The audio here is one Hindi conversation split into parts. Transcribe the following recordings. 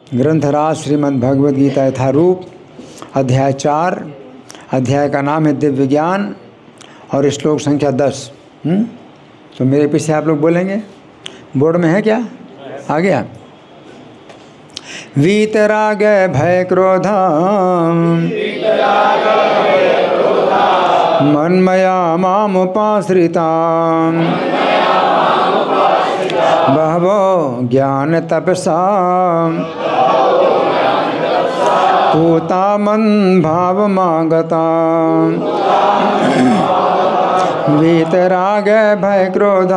ग्रंथराज श्रीमद् भगवद गीता यथारूप अध्याय 4। अध्याय का नाम है दिव्य ज्ञान और श्लोक संख्या 10। तो मेरे पीछे आप लोग बोलेंगे, बोर्ड में है क्या? आ गया। वीतराग भय क्रोध मन्मया मामुपाश्रिता बहवो ज्ञान तपसा पूता मन भाव मागता। वीतराग भय क्रोध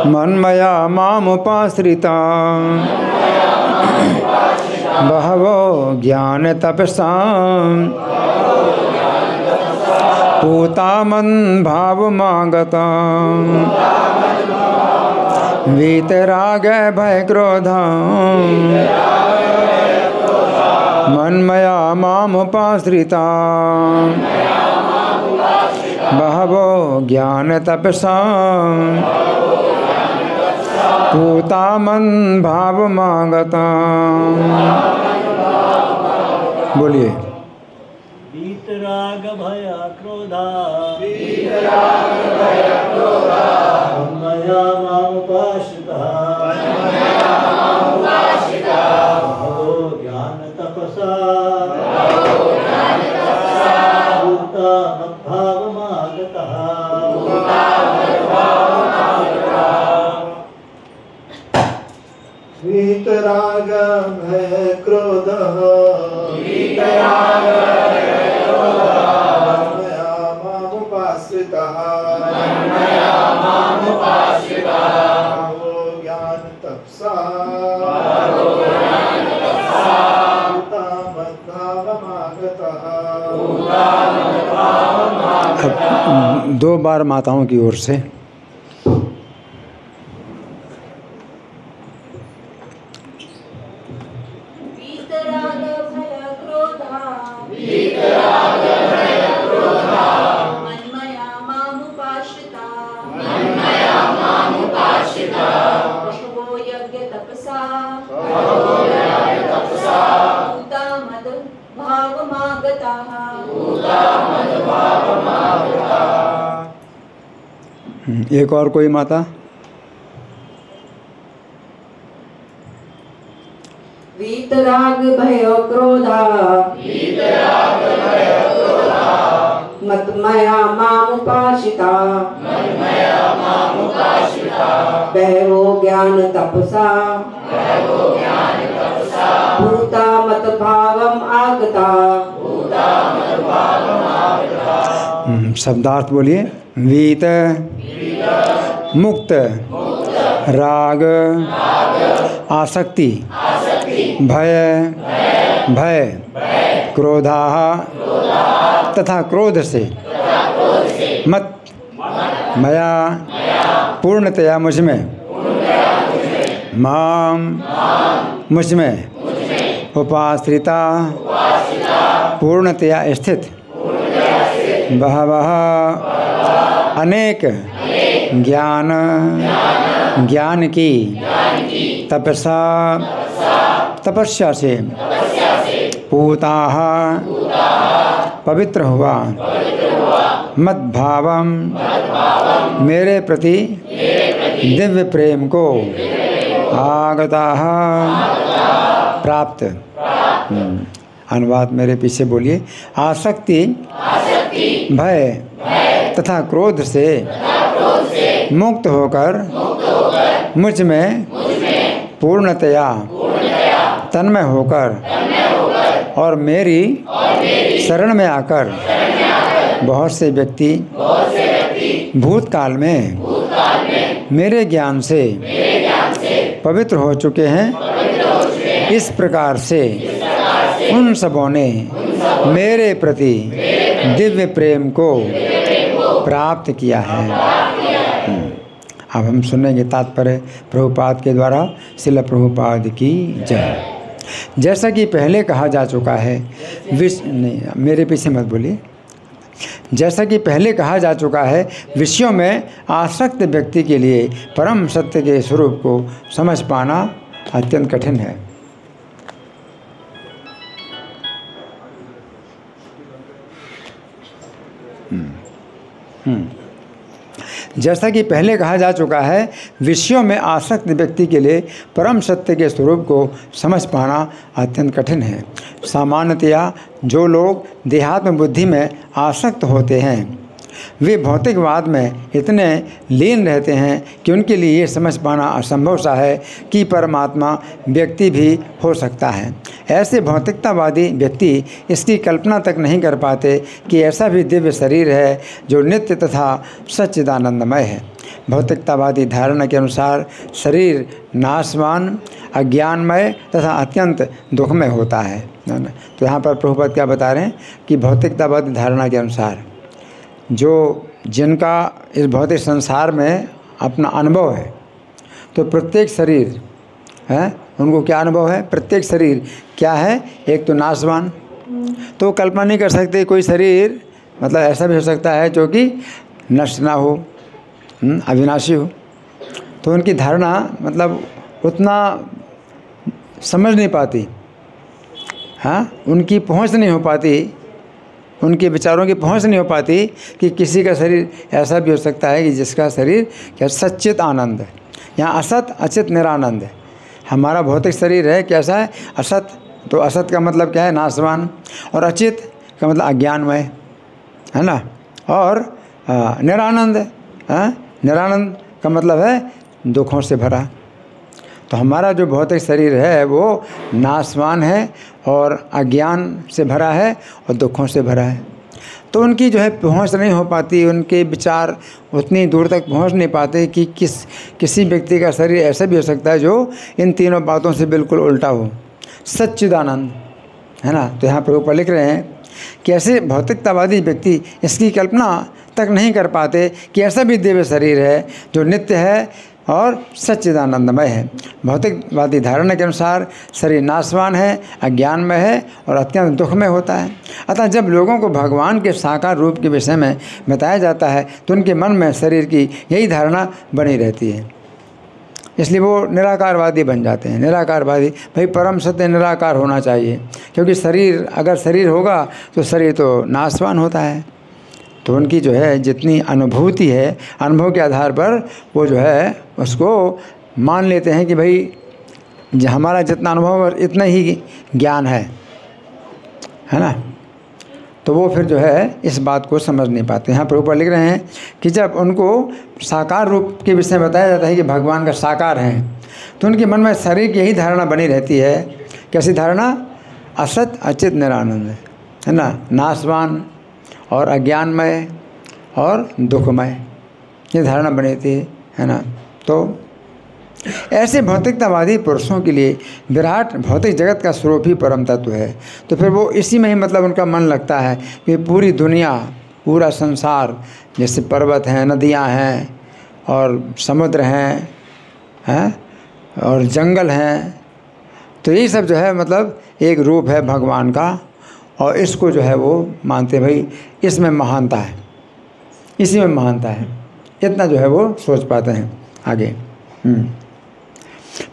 मन्मया मामुपाश्रिता बहवो ज्ञान तपसा पूता मन भाव मागता। वीतराग भय क्रोध मन्मया मामुपाश्रिता बहवो ज्ञान तपसा पूता मन भाव मागता। बोलिए। वीतराग भय क्रोधा मन्मया मामुपाश्रिता बहवो ज्ञान तपसा पूता मद्भाव मागतः। वीतराग भय क्रोध दो बार माताओं की ओर से। एक और कोई माता? वीतराग भय क्रोधा मन्मया मामुपाश्रिता बहवो ज्ञान तपसा भूता मत भावम आगता। शब्दार्थ बोलिए। वीत मुक्त, राग आसक्ति, भय भय, क्रोधा तथा क्रोध से, मत मया पूर्णतया मुझ में, माम मुझ में, उपाश्रिता पूर्णतया स्थित, बहवः अनेक ज्ञान ज्ञान की तपसा तपस्या से पूताः पवित्र हुआ, मद्भावम मेरे प्रति दिव्य प्रेम को आगताः प्राप्त। अनुवाद मेरे पीछे बोलिए। आसक्ति भय तथा क्रोध से मुक्त होकर मुझ में पूर्णतया तन्मय होकर और मेरी शरण में आकर बहुत से व्यक्ति भूतकाल में मेरे ज्ञान से पवित्र हो चुके हैं। इस प्रकार से उन सबों ने मेरे प्रति दिव्य प्रेम को प्राप्त किया है। अब हम सुनेंगे तात्पर्य प्रभुपाद के द्वारा। श्रील प्रभुपाद की जय। जैसा कि पहले कहा जा चुका है, नहीं मेरे पीछे मत बोलिए। जैसा कि पहले कहा जा चुका है, विषयों में आसक्त व्यक्ति के लिए परम सत्य के स्वरूप को समझ पाना अत्यंत कठिन है। जैसा कि पहले कहा जा चुका है, विषयों में आसक्त व्यक्ति के लिए परम सत्य के स्वरूप को समझ पाना अत्यंत कठिन है। सामान्यतया जो लोग देहात्म बुद्धि में आसक्त होते हैं वे भौतिकवाद में इतने लीन रहते हैं कि उनके लिए ये समझ पाना असंभव सा है कि परमात्मा व्यक्ति भी हो सकता है। ऐसे भौतिकतावादी व्यक्ति इसकी कल्पना तक नहीं कर पाते कि ऐसा भी दिव्य शरीर है जो नित्य तथा सच्चिदानंदमय है। भौतिकतावादी धारणा के अनुसार शरीर नाशवान, अज्ञानमय तथा अत्यंत दुखमय होता है। तो यहाँ पर प्रभुपाद क्या बता रहे हैं कि भौतिकतावादी धारणा के अनुसार जिनका इस भौतिक संसार में अपना अनुभव है, तो प्रत्येक शरीर है, उनको क्या अनुभव है? प्रत्येक शरीर क्या है? एक तो नाशवान, तो कल्पना नहीं कर सकते कोई शरीर मतलब ऐसा भी हो सकता है जो कि नष्ट ना हो, अविनाशी हो। तो उनकी धारणा मतलब उतना समझ नहीं पाती, हाँ, उनकी पहुंच नहीं हो पाती, उनके विचारों की पहुंच नहीं हो पाती कि किसी का शरीर ऐसा भी हो सकता है कि जिसका शरीर क्या सच्चित आनंद है। यहाँ असत अचित निरानंद है। हमारा भौतिक शरीर है कैसा है? असत। तो असत का मतलब क्या है? नाशवान। और अचित का मतलब अज्ञानमय है ना। और निरानंद है, निरानंद का मतलब है दुखों से भरा। तो हमारा जो भौतिक शरीर है वो नाशवान है और अज्ञान से भरा है और दुखों से भरा है। तो उनकी जो है पहुंच नहीं हो पाती, उनके विचार उतनी दूर तक पहुंच नहीं पाते कि किसी व्यक्ति का शरीर ऐसा भी हो सकता है जो इन तीनों बातों से बिल्कुल उल्टा हो, सच्चिदानंद है ना। तो यहाँ पर ऊपर लिख रहे हैं कि ऐसे भौतिकतावादी व्यक्ति इसकी कल्पना तक नहीं कर पाते कि ऐसा भी दिव्य शरीर है जो नित्य है और सच्चिदानंदमय है। भौतिकवादी धारणा के अनुसार शरीर नाशवान है, अज्ञानमय है और अत्यंत दुखमय होता है। अतः जब लोगों को भगवान के साकार रूप के विषय में बताया जाता है तो उनके मन में शरीर की यही धारणा बनी रहती है, इसलिए वो निराकारवादी बन जाते हैं। निराकारवादी, भाई परम सत्य निराकार होना चाहिए, क्योंकि शरीर अगर शरीर होगा तो शरीर तो नाशवान होता है। तो उनकी जो है जितनी अनुभूति है, अनुभव के आधार पर वो जो है उसको मान लेते हैं कि भाई हमारा जितना अनुभव है इतना ही ज्ञान है ना। तो वो फिर जो है इस बात को समझ नहीं पाते। यहाँ पर ऊपर लिख रहे हैं कि जब उनको साकार रूप के विषय में बताया जाता है कि भगवान का साकार है, तो उनके मन में शरीर की यही धारणा बनी रहती है। कैसी धारणा? असत अचित निरानंद है ना, नाशवान और अज्ञानमय और दुखमय, ये धारणा बनी थी है ना। तो ऐसे भौतिकतावादी पुरुषों के लिए विराट भौतिक जगत का स्वरूप ही परम तत्व है। तो फिर वो इसी में ही मतलब उनका मन लगता है कि पूरी दुनिया, पूरा संसार, जैसे पर्वत हैं, नदियां हैं और समुद्र हैं और जंगल हैं, तो यही सब जो है मतलब एक रूप है भगवान का। और इसको जो है वो मानते भाई इसमें महानता है, इसी में महानता है, इतना जो है वो सोच पाते हैं आगे।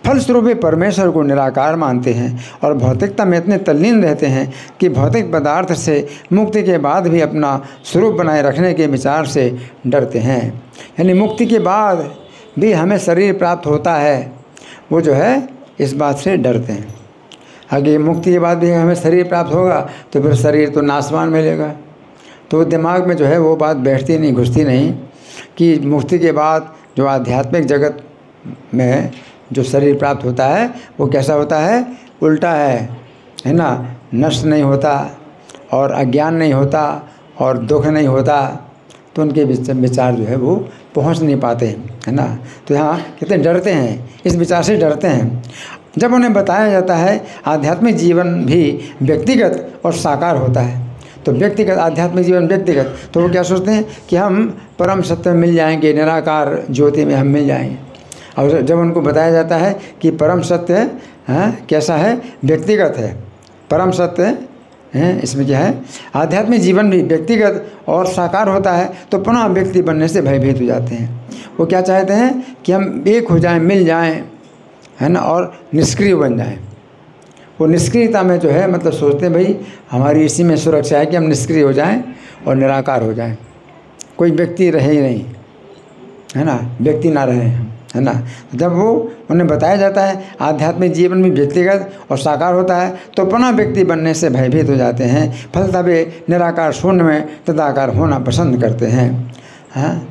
फलस्वरूप वे परमेश्वर को निराकार मानते हैं और भौतिकता में इतने तल्लीन रहते हैं कि भौतिक पदार्थ से मुक्ति के बाद भी अपना स्वरूप बनाए रखने के विचार से डरते हैं। यानी मुक्ति के बाद भी हमें शरीर प्राप्त होता है, वो जो है इस बात से डरते हैं। आगे मुक्ति के बाद भी हमें शरीर प्राप्त होगा तो फिर शरीर तो नाशवान मिलेगा। तो दिमाग में जो है वो बात बैठती नहीं, घुसती नहीं कि मुक्ति के बाद जो आध्यात्मिक जगत में जो शरीर प्राप्त होता है वो कैसा होता है? उल्टा है ना, नष्ट नहीं होता और अज्ञान नहीं होता और दुख नहीं होता। तो उनके विचार जो है वो पहुंच नहीं पाते है ना। तो यहाँ कितने डरते हैं, इस विचार से डरते हैं। जब उन्हें बताया जाता है आध्यात्मिक जीवन भी व्यक्तिगत और साकार होता है, तो व्यक्तिगत आध्यात्मिक जीवन व्यक्तिगत, तो वो क्या सोचते हैं कि हम परम सत्य में मिल जाएंगे, निराकार ज्योति में हम मिल जाएंगे। और जब उनको बताया जाता है कि परम सत्य कैसा है? व्यक्तिगत है। परम सत्य हैं। इसमें क्या है, आध्यात्मिक जीवन भी व्यक्तिगत और साकार होता है तो पुनः व्यक्ति बनने से भयभीत हो जाते हैं। वो क्या चाहते हैं कि हम एक हो जाएं, मिल जाएं, है ना, और निष्क्रिय बन जाएं। वो निष्क्रियता में जो है मतलब सोचते हैं भाई हमारी इसी में सुरक्षा है कि हम निष्क्रिय हो जाएं और निराकार हो जाएं, कोई व्यक्ति रहे ही नहीं, है ना, व्यक्ति ना रहे, है ना। जब वो उन्हें बताया जाता है आध्यात्मिक जीवन में व्यक्तिगत और साकार होता है तो पुनः व्यक्ति बनने से भयभीत हो जाते हैं, फलतः वे निराकार शून्य में तदाकार होना पसंद करते हैं। हाँ,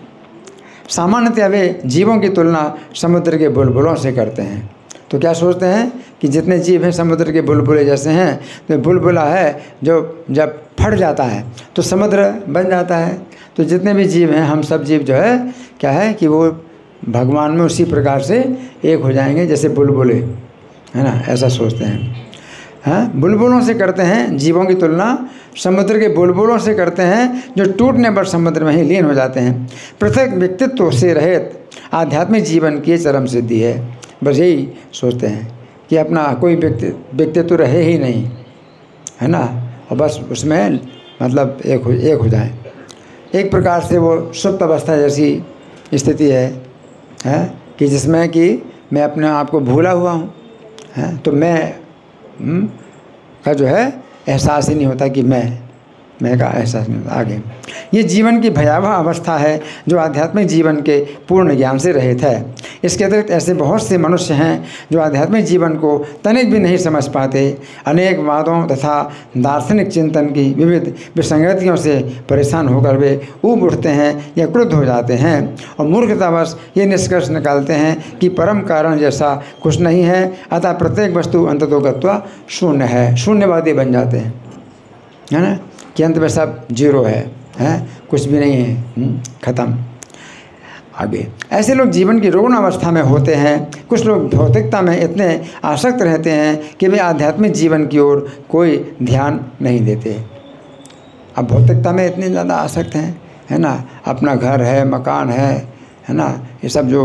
सामान्यतः वे जीवों की तुलना समुद्र के बुलबुलों से करते हैं। तो क्या सोचते हैं कि जितने जीव हैं समुद्र के बुलबुले जैसे हैं, तो बुलबुला है जो जब फट जाता है तो समुद्र बन जाता है। तो जितने भी जीव हैं हम सब जीव जो है क्या है कि वो भगवान में उसी प्रकार से एक हो जाएंगे जैसे बुलबुले, है ना, ऐसा सोचते हैं। हाँ, बुलबुलों से करते हैं, जीवों की तुलना समुद्र के बुलबुलों से करते हैं जो टूटने पर समुद्र में ही लीन हो जाते हैं। पृथक व्यक्तित्व से रहित आध्यात्मिक जीवन की चरम सिद्धि है। बस यही सोचते हैं कि अपना कोई व्यक्तित्व रहे ही नहीं, है ना, और बस उसमें मतलब एक हो जाए। एक प्रकार से वो सुप्त अवस्था जैसी स्थिति है कि जिसमें कि मैं अपने आप को भूला हुआ हूँ, है, तो मैं का जो है एहसास ही नहीं होता कि मैं का एहसास नहीं होता। आगे, ये जीवन की भयावह अवस्था है जो आध्यात्मिक जीवन के पूर्ण ज्ञान से रहित है। इसके अतिरिक्त ऐसे बहुत से मनुष्य हैं जो आध्यात्मिक जीवन को तनिक भी नहीं समझ पाते, अनेक वादों तथा दार्शनिक चिंतन की विविध विसंगतियों से परेशान होकर वे ऊब उठते हैं या क्रुद्ध हो जाते हैं और मूर्खतावश ये निष्कर्ष निकालते हैं कि परम कारण जैसा कुछ नहीं है, अतः प्रत्येक वस्तु अंततोगत्वा शून्य है। शून्यवादी बन जाते हैं, है ना, कि अंत में सब जीरो है, कुछ भी नहीं है, ख़त्म। आगे, ऐसे लोग जीवन की रुग्ण अवस्था में होते हैं। कुछ लोग भौतिकता में इतने आसक्त रहते हैं कि वे आध्यात्मिक जीवन की ओर कोई ध्यान नहीं देते। अब भौतिकता में इतने ज़्यादा आसक्त हैं, है ना, अपना घर है, मकान है ना, ये सब जो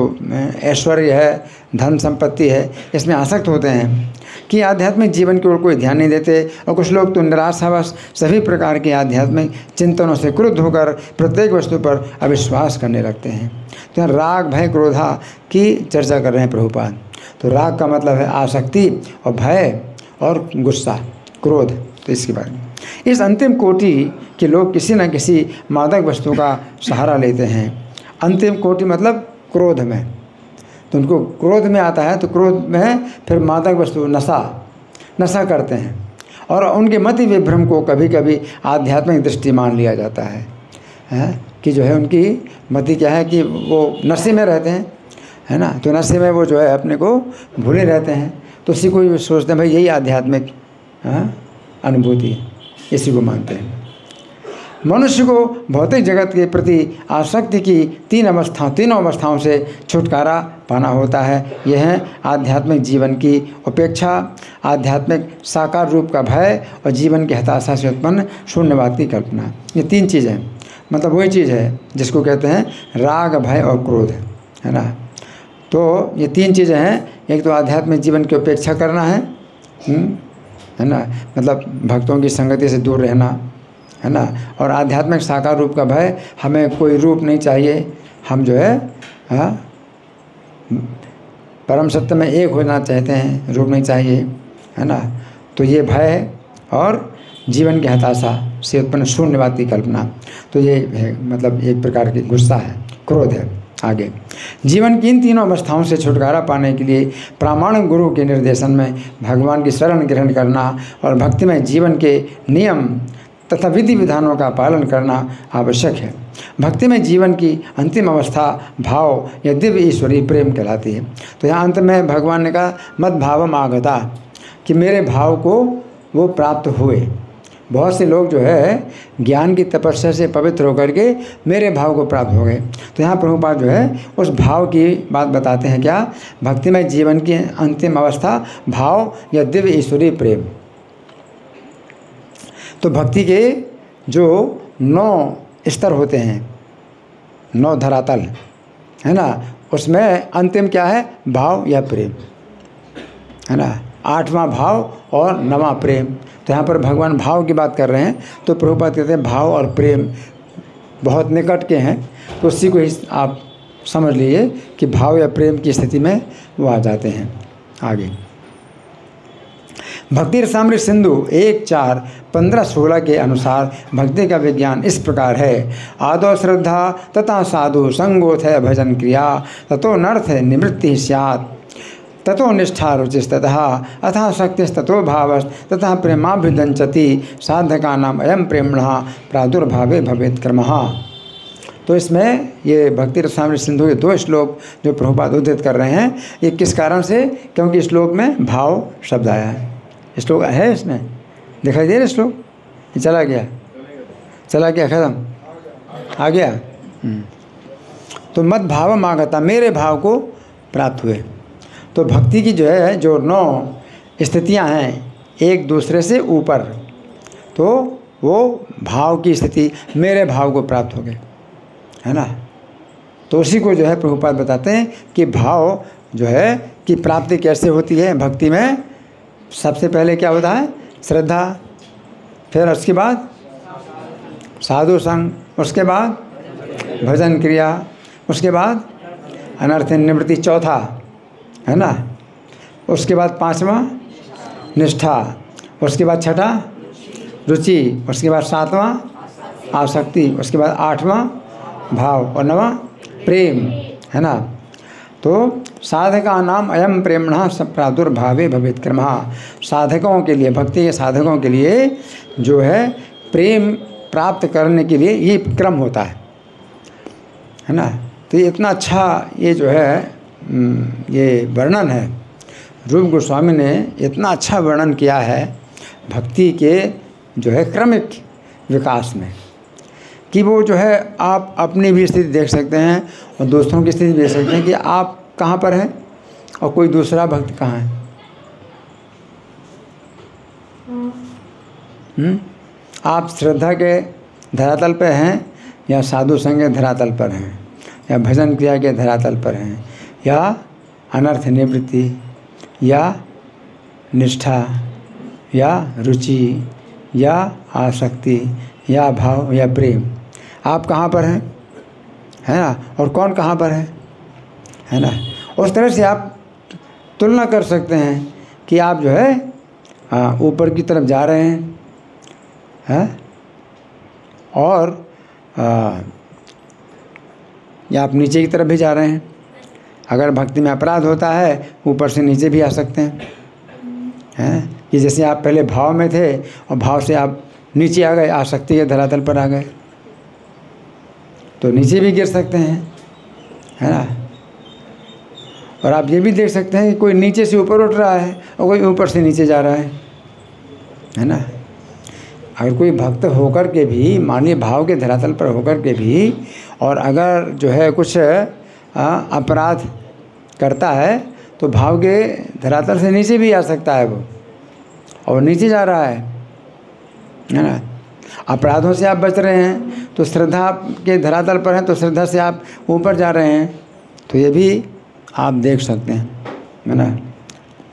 ऐश्वर्य है, धन संपत्ति है, इसमें आसक्त होते हैं कि आध्यात्मिक जीवन की ओर कोई ध्यान नहीं देते। और कुछ लोग तो निराशावश सभी प्रकार के आध्यात्मिक चिंतनों से क्रुद्ध होकर प्रत्येक वस्तु पर अविश्वास करने लगते हैं। तो यहाँ राग भय क्रोधा की चर्चा कर रहे हैं प्रभुपाद। तो राग का मतलब है आसक्ति और भय और गुस्सा, क्रोध। तो इसके बारे में इस अंतिम कोटि के लोग किसी न किसी मादक वस्तु का सहारा लेते हैं। अंतिम कोटि मतलब क्रोध में, तो उनको क्रोध में आता है तो क्रोध में फिर मादक वस्तु नशा करते हैं और उनके मति विभ्रम को कभी कभी आध्यात्मिक दृष्टि मान लिया जाता है कि जो है उनकी मति क्या है कि वो नशे में रहते हैं, है ना, तो नशे में वो जो है अपने को भूले रहते हैं। तो इसी को भी सोचते हैं भाई यही आध्यात्मिक अनुभूति, इसी को मानते हैं। मनुष्य को भौतिक जगत के प्रति आसक्ति की तीनों अवस्थाओं से छुटकारा पाना होता है। यह है आध्यात्मिक जीवन की उपेक्षा, आध्यात्मिक साकार रूप का भय और जीवन की हताशा से उत्पन्न शून्यवाद की कल्पना। ये तीन चीज़ें मतलब वही चीज़ है जिसको कहते हैं राग, भय और क्रोध, है ना। तो ये तीन चीज़ें हैं। एक तो आध्यात्मिक जीवन की उपेक्षा करना है ना, मतलब भक्तों की संगति से दूर रहना, है ना, और आध्यात्मिक साकार रूप का भय, हमें कोई रूप नहीं चाहिए, हम जो है परम सत्य में एक होना चाहते हैं, रूप नहीं चाहिए, है ना। तो ये भय और जीवन की हताशा से उत्पन्न शून्यवाद की कल्पना, तो ये है मतलब एक प्रकार की गुस्सा है, क्रोध है। आगे, जीवन की इन तीनों अवस्थाओं से छुटकारा पाने के लिए प्रामाणिक गुरु के निर्देशन में भगवान की शरण ग्रहण करना और भक्तिमय जीवन के नियम तथा विधि विधानों का पालन करना आवश्यक है। भक्तिमय जीवन की अंतिम अवस्था भाव या दिव्य ईश्वरीय प्रेम कहलाती है। तो यहाँ अंत में भगवान ने कहा मद भावम आगता, कि मेरे भाव को वो प्राप्त हुए। बहुत से लोग जो है ज्ञान की तपस्या से पवित्र होकर के मेरे भाव को प्राप्त हो गए। तो यहाँ प्रभुपाद जो है उस भाव की बात बताते हैं, क्या, भक्तिमय जीवन की अंतिम अवस्था भाव या दिव्य ईश्वरीय प्रेम। तो भक्ति के जो 9 स्तर होते हैं, 9 धरातल, है ना, उसमें अंतिम क्या है, भाव या प्रेम, है ना। 8वां भाव और 9वां प्रेम। तो यहाँ पर भगवान भाव की बात कर रहे हैं, तो प्रभुपाद कहते हैं भाव और प्रेम बहुत निकट के हैं, तो उसी को ही आप समझ लीजिए कि भाव या प्रेम की स्थिति में वो आ जाते हैं। आगे भक्ति रसामृत सिंधु 1:4-15-16 के अनुसार भक्ति का विज्ञान इस प्रकार है। आदौ श्रद्धा तथा साधु संगोथय भजन क्रिया ततो नर्थ निवृत्ति स्यात् ततो निष्ठा रुचिस्ततः अतः शक्तिस्ततो भावस् ततः प्रेमाभ्युदंचति साधकानाम अयम प्रेम्णः प्रादुर्भावे भवेत् क्रमः। तो इसमें ये भक्ति रसामृत सिंधु के 2 श्लोक जो प्रभुपाद उद्धृत कर रहे हैं, ये किस कारण से? क्योंकि श्लोक में भाव शब्द आया है। श्लोक है इसमें, दिखाई दे रहा श्लोक? ये चला गया ख़त्म, आ गया। तो मद भावम आगता, मेरे भाव को प्राप्त हुए। तो भक्ति की जो है जो 9 स्थितियां हैं एक दूसरे से ऊपर, तो वो भाव की स्थिति मेरे भाव को प्राप्त हो गए, है ना। तो उसी को जो है प्रभुपाद बताते हैं कि भाव जो है कि प्राप्ति कैसे होती है भक्ति में। सबसे पहले क्या होता है? श्रद्धा, फिर उसके बाद साधु संग, उसके बाद भजन क्रिया, उसके बाद अनर्थ निवृत्ति, चौथा, है ना। उसके बाद 5वां निष्ठा, उसके बाद 6ठा रुचि, उसके बाद 7वां आसक्ति, उसके बाद 8वां भाव और 9वां प्रेम, है ना। तो साधका नाम अयम प्रेम्णः प्रादुर्भावे भवेत् क्रमः। साधकों के लिए, भक्ति के साधकों के लिए जो है प्रेम प्राप्त करने के लिए ये क्रम होता है ना। तो ये इतना अच्छा ये जो है ये वर्णन है, रूप गोस्वामी ने इतना अच्छा वर्णन किया है भक्ति के जो है क्रमिक विकास में, कि वो जो है आप अपनी भी स्थिति देख सकते हैं और दूसरों की स्थिति देख सकते हैं कि आप कहाँ पर हैं और कोई दूसरा भक्त कहाँ है। आप श्रद्धा के धरातल पर हैं या साधु संग के धरातल पर हैं या भजन क्रिया के धरातल पर हैं या अनर्थ निवृत्ति या निष्ठा या रुचि या आसक्ति या भाव या प्रेम, आप कहाँ पर हैं, है ना, और कौन कहाँ पर है ना। उस तरह से आप तुलना कर सकते हैं कि आप जो है ऊपर की तरफ जा रहे हैं और या आप नीचे की तरफ भी जा रहे हैं। अगर भक्ति में अपराध होता है ऊपर से नीचे भी आ सकते हैं कि जैसे आप पहले भाव में थे और भाव से आप नीचे आ गए, आसक्ति के धरातल पर आ गए, तो नीचे भी गिर सकते हैं, है ना। और आप ये भी देख सकते हैं कि कोई नीचे से ऊपर उठ रहा है और कोई ऊपर से नीचे जा रहा है ना। अगर कोई भक्त होकर के भी, मानिए भाव के धरातल पर होकर के भी, और अगर जो है कुछ अपराध करता है तो भाव के धरातल से नीचे भी आ सकता है वो, और नीचे जा रहा है ना। अपराधों से आप बच रहे हैं तो श्रद्धा के धरातल पर हैं, तो श्रद्धा से आप ऊपर जा रहे हैं, तो ये भी आप देख सकते हैं, है ना।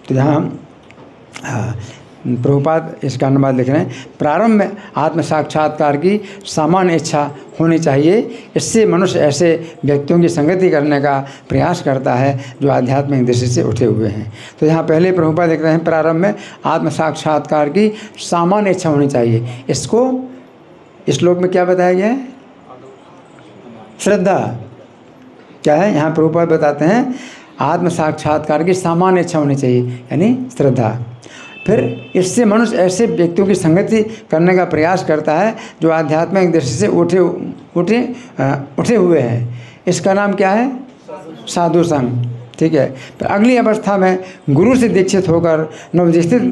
तो यहाँ प्रभुपाद इसका अनुवाद लिख रहे हैं, प्रारंभ में आत्म साक्षात्कार की सामान्य इच्छा होनी चाहिए। इससे मनुष्य ऐसे व्यक्तियों की संगति करने का प्रयास करता है जो आध्यात्मिक दृष्टि से उठे हुए हैं। तो यहाँ पहले प्रभुपाद लिख रहे हैं, प्रारंभ में आत्म साक्षात्कार की सामान्य इच्छा होनी चाहिए। इसको इस श्लोक में क्या बताया गया है? श्रद्धा क्या है? यहाँ प्रभुपाद बताते हैं आत्म साक्षात्कार की सामान्य इच्छा होनी चाहिए, यानी श्रद्धा। फिर इससे मनुष्य ऐसे व्यक्तियों की संगति करने का प्रयास करता है जो आध्यात्मिक दृष्टि से उठे हुए हैं। इसका नाम क्या है? साधु संग। ठीक है। फिर अगली अवस्था में गुरु से दीक्षित होकर नवदीक्षित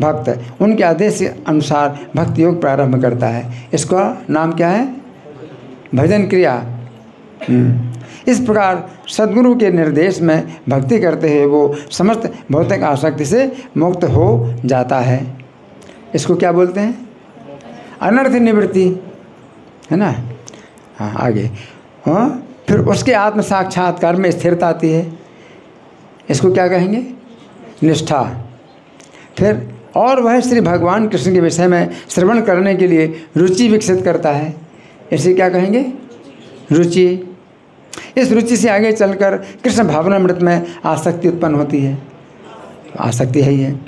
भक्त उनके आदेश के अनुसार भक्ति योग प्रारंभ करता है। इसका नाम क्या है? भजन क्रिया। इस प्रकार सद्गुरु के निर्देश में भक्ति करते हुए वो समस्त भौतिक आसक्ति से मुक्त हो जाता है। इसको क्या बोलते हैं? अनर्थ निवृत्ति, है ना। हाँ, आगे फिर उसके आत्म साक्षात्कार में स्थिरता आती है। इसको क्या कहेंगे? निष्ठा। फिर और वह श्री भगवान कृष्ण के विषय में श्रवण करने के लिए रुचि विकसित करता है। इसे क्या कहेंगे? रुचि। इस रुचि से आगे चलकर कृष्ण भावनामृत में आसक्ति उत्पन्न होती है। आसक्ति है ही है,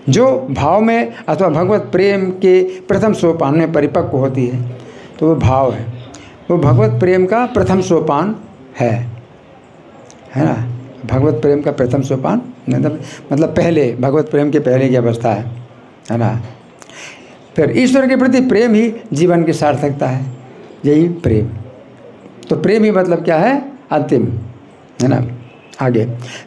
जो भाव में अथवा भगवत प्रेम के प्रथम सोपान में परिपक्व होती है। तो वो भाव है, वो भगवत प्रेम का प्रथम सोपान है ना। भगवत प्रेम का प्रथम सोपान मतलब पहले, भगवत प्रेम के पहले की अवस्था है ना। फिर ईश्वर के प्रति प्रेम ही जीवन की सार्थकता है, यही प्रेम। तो प्रेम ही मतलब क्या है? अंतिम, है ना। आगे,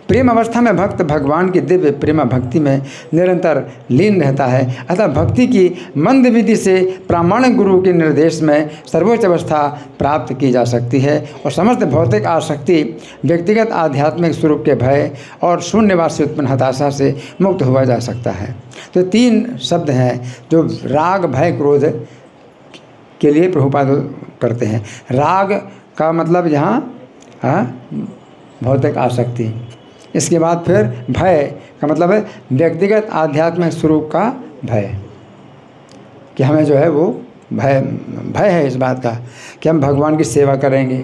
प्रेम अवस्था में भक्त भगवान की दिव्य प्रेम भक्ति में निरंतर लीन रहता है। अतः भक्ति की मंद विधि से प्रामाणिक गुरु के निर्देश में सर्वोच्च अवस्था प्राप्त की जा सकती है और समस्त भौतिक आसक्ति, व्यक्तिगत आध्यात्मिक स्वरूप के भय और शून्यवाद से उत्पन्न हताशा से मुक्त हुआ जा सकता है। तो 3 शब्द हैं जो राग, भय, क्रोध के लिए प्रभुपाद करते हैं। राग का मतलब यहाँ भौतिक आसक्ति। इसके बाद फिर भय का मतलब है व्यक्तिगत आध्यात्मिक स्वरूप का भय, कि हमें जो है वो भय है इस बात का कि हम भगवान की सेवा करेंगे।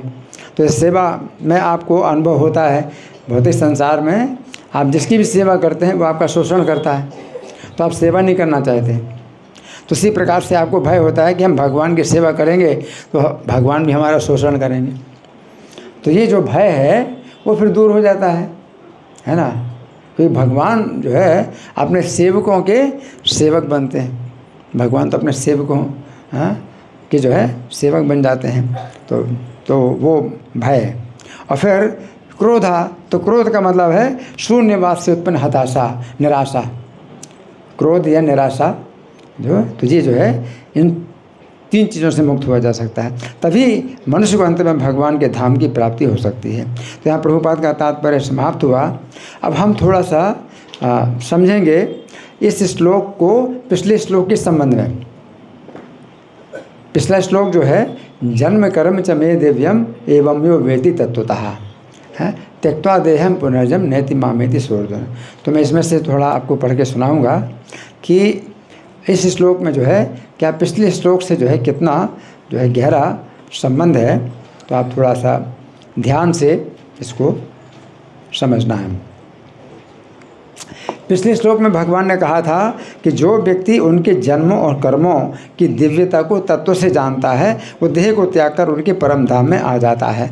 तो इस सेवा में आपको अनुभव होता है, भौतिक संसार में आप जिसकी भी सेवा करते हैं वो आपका शोषण करता है, तो आप सेवा नहीं करना चाहते। तो इसी प्रकार से आपको भय होता है कि हम भगवान की सेवा करेंगे तो भगवान भी हमारा शोषण करेंगे। तो ये जो भय है वो फिर दूर हो जाता है ना। क्योंकि भगवान जो है अपने सेवकों के सेवक बनते हैं। भगवान तो अपने सेवकों के जो है सेवक बन जाते हैं। तो वो भय। और फिर क्रोधा, तो क्रोध का मतलब है शून्यवाद से उत्पन्न हताशा, निराशा। क्रोध या निराशा तो ये जो है इन 3 चीज़ों से मुक्त हुआ जा सकता है, तभी मनुष्य को अंत में भगवान के धाम की प्राप्ति हो सकती है। तो यहाँ प्रभुपाद का तात्पर्य समाप्त हुआ। अब हम थोड़ा सा समझेंगे इस श्लोक को पिछले श्लोक के संबंध में। पिछला श्लोक जो है, जन्म कर्म च मे दिव्यम एवं यो वेति तत्वतः है त्यक्त्वा देहम पुनर्जन्म नैति मामेति सोर्धन। तो मैं इसमें से थोड़ा आपको पढ़ के सुनाऊंगा कि इस श्लोक में जो है क्या पिछले श्लोक से जो है कितना जो है गहरा संबंध है। तो आप थोड़ा सा ध्यान से इसको समझना है। पिछले श्लोक में भगवान ने कहा था कि जो व्यक्ति उनके जन्मों और कर्मों की दिव्यता को तत्व से जानता है वो देह को त्याग कर उनके परम धाम में आ जाता है।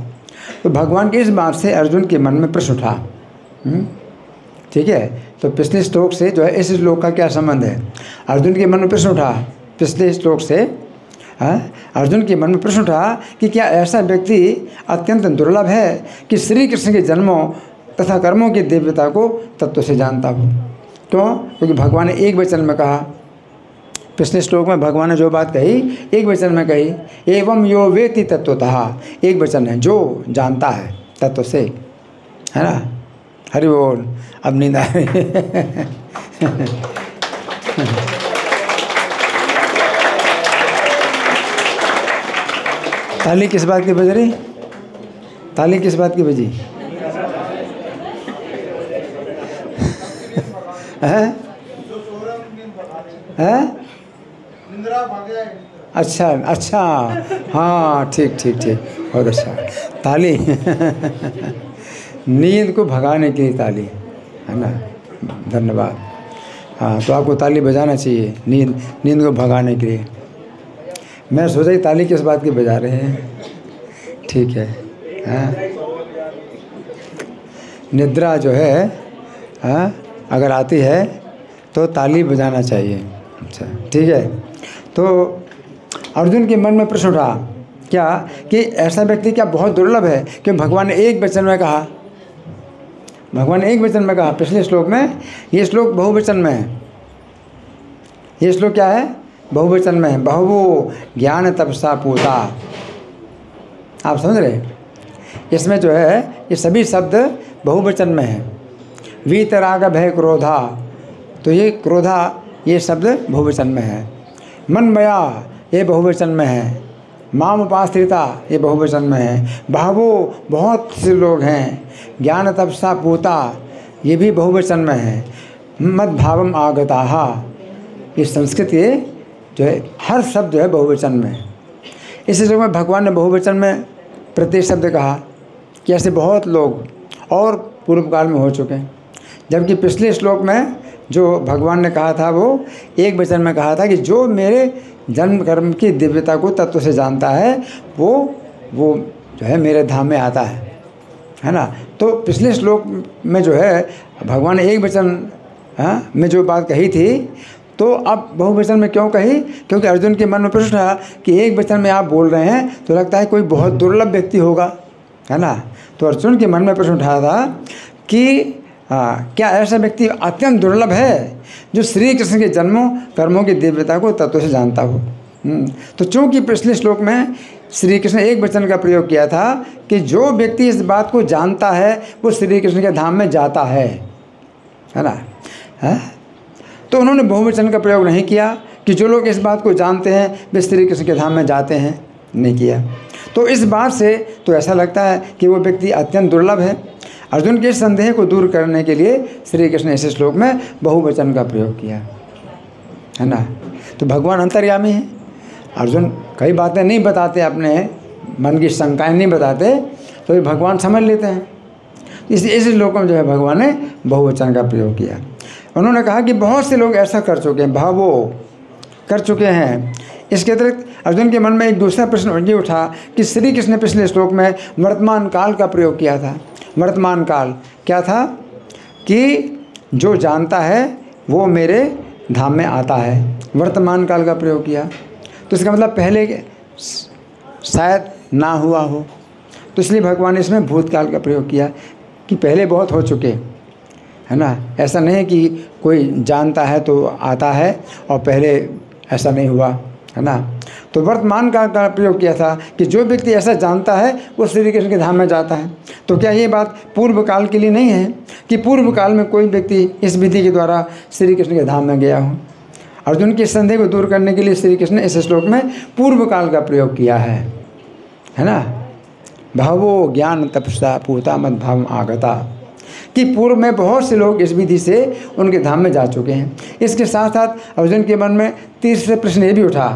तो भगवान की इस बात से अर्जुन के मन में प्रश्न उठा। ठीक है, तो पिछले श्लोक से जो है इस श्लोक का क्या संबंध है? अर्जुन के मन में प्रश्न उठा पिछले श्लोक से। अर्जुन के मन में प्रश्न उठा कि क्या ऐसा व्यक्ति अत्यंत दुर्लभ है कि श्री कृष्ण के जन्मों तथा कर्मों की दिव्यता को तत्व से जानता हो। क्यों? क्योंकि भगवान ने एक वचन में कहा, पिछले श्लोक में भगवान ने जो बात कही एक वचन में कही, एवं यो वेति तत्वतः। एक वचन है, जो जानता है तत्व से, है ना। हरि बोल। अब नींद आ रही है। ताली किस बात की बज रही? ताली किस बात की बजी? है? अच्छा अच्छा, हाँ ठीक ठीक ठीक, बहुत अच्छा। ताली नींद को भगाने के लिए ताली, है ना। धन्यवाद। हाँ, तो आपको ताली बजाना चाहिए नींद को भगाने के लिए। मैं सोचा कि ताली किस बात की बजा रहे हैं। ठीक है, हाँ। निद्रा जो है अगर आती है तो ताली बजाना चाहिए। अच्छा, ठीक है। तो अर्जुन के मन में प्रश्न उठा क्या कि ऐसा व्यक्ति क्या बहुत दुर्लभ है कि भगवान ने एक वचन में कहा। भगवान ने एक वचन में कहा पिछले श्लोक में। ये श्लोक बहुवचन में है। ये श्लोक क्या है? बहुवचन में है। बहुवो ज्ञान तपसा पूता। आप समझ रहे? इसमें जो है ये सभी शब्द बहुवचन में है। वीतराग भय क्रोधा, तो ये क्रोधा ये शब्द बहुवचन में है। मनमया ये बहुवचन में है। माम उपाश्रिता ये बहुवचन में है। बहवो बहुत से लोग हैं। ज्ञान तपसा पूता ये भी बहुवचन में है। मद्भावम आगताहा। ये संस्कृत के जो है हर शब्द जो है बहुवचन में। इस श्लोक में भगवान ने बहुवचन में प्रत्येक शब्द कहा कि ऐसे बहुत लोग और पूर्व काल में हो चुके हैं, जबकि पिछले श्लोक में जो भगवान ने कहा था वो एक वचन में कहा था कि जो मेरे जन्म कर्म की दिव्यता को तत्व से जानता है वो जो है मेरे धाम में आता है ना। तो पिछले श्लोक में जो है भगवान ने एक वचन में जो बात कही थी, तो अब बहुवचन में क्यों कही? क्योंकि अर्जुन के मन में प्रश्न था कि एक वचन में आप बोल रहे हैं तो लगता है कोई बहुत दुर्लभ व्यक्ति होगा, है ना। तो अर्जुन के मन में प्रश्न उठाया था कि क्या ऐसा व्यक्ति अत्यंत दुर्लभ है जो श्री कृष्ण के जन्मों कर्मों की दिव्यता को तत्व से जानता हो। तो चूंकि पिछले श्लोक में श्री कृष्ण एक वचन का प्रयोग किया था कि जो व्यक्ति इस बात को जानता है वो श्री कृष्ण के धाम में जाता है ना, है? तो उन्होंने बहुवचन का प्रयोग नहीं किया कि जो लोग इस बात को जानते हैं वे श्री कृष्ण के धाम में जाते हैं, नहीं किया। तो इस बात से तो ऐसा लगता है कि वो व्यक्ति अत्यंत दुर्लभ है। अर्जुन के संदेह को दूर करने के लिए श्री कृष्ण इस श्लोक में बहुवचन का प्रयोग किया, है ना। तो भगवान अंतर्यामी है। अर्जुन कई बातें नहीं बताते, अपने मन की शंकाएं नहीं बताते, तो ये भगवान समझ लेते हैं। इस श्लोक में जो है भगवान ने बहुवचन का प्रयोग किया। उन्होंने कहा कि बहुत से लोग ऐसा कर चुके हैं, भावो कर चुके हैं। इसके अतिरिक्त अर्जुन के मन में एक दूसरा प्रश्न ये उठा कि श्री कृष्ण ने पिछले श्लोक में वर्तमान काल का प्रयोग किया था। वर्तमान काल क्या था? कि जो जानता है वो मेरे धाम में आता है। वर्तमान काल का प्रयोग किया तो इसका मतलब पहले शायद ना हुआ हो, तो इसलिए भगवान ने इसमें भूतकाल का प्रयोग किया कि पहले बहुत हो चुके, है ना। ऐसा नहीं है कि कोई जानता है तो आता है और पहले ऐसा नहीं हुआ, है ना। तो वर्तमान काल का प्रयोग किया था कि जो व्यक्ति ऐसा जानता है वो श्री कृष्ण के धाम में जाता है। तो क्या ये बात पूर्व काल के लिए नहीं है कि पूर्व काल में कोई व्यक्ति इस विधि के द्वारा श्री कृष्ण के धाम में गया हो? अर्जुन के संदेह को दूर करने के लिए श्री कृष्ण ने इस श्लोक में पूर्व काल का प्रयोग किया है ना। भावो ज्ञान तपसा पूता मद भाव आगता, कि पूर्व में बहुत से लोग इस विधि से उनके धाम में जा चुके हैं। इसके साथ साथ अर्जुन के मन में तीसरे प्रश्न ये भी उठा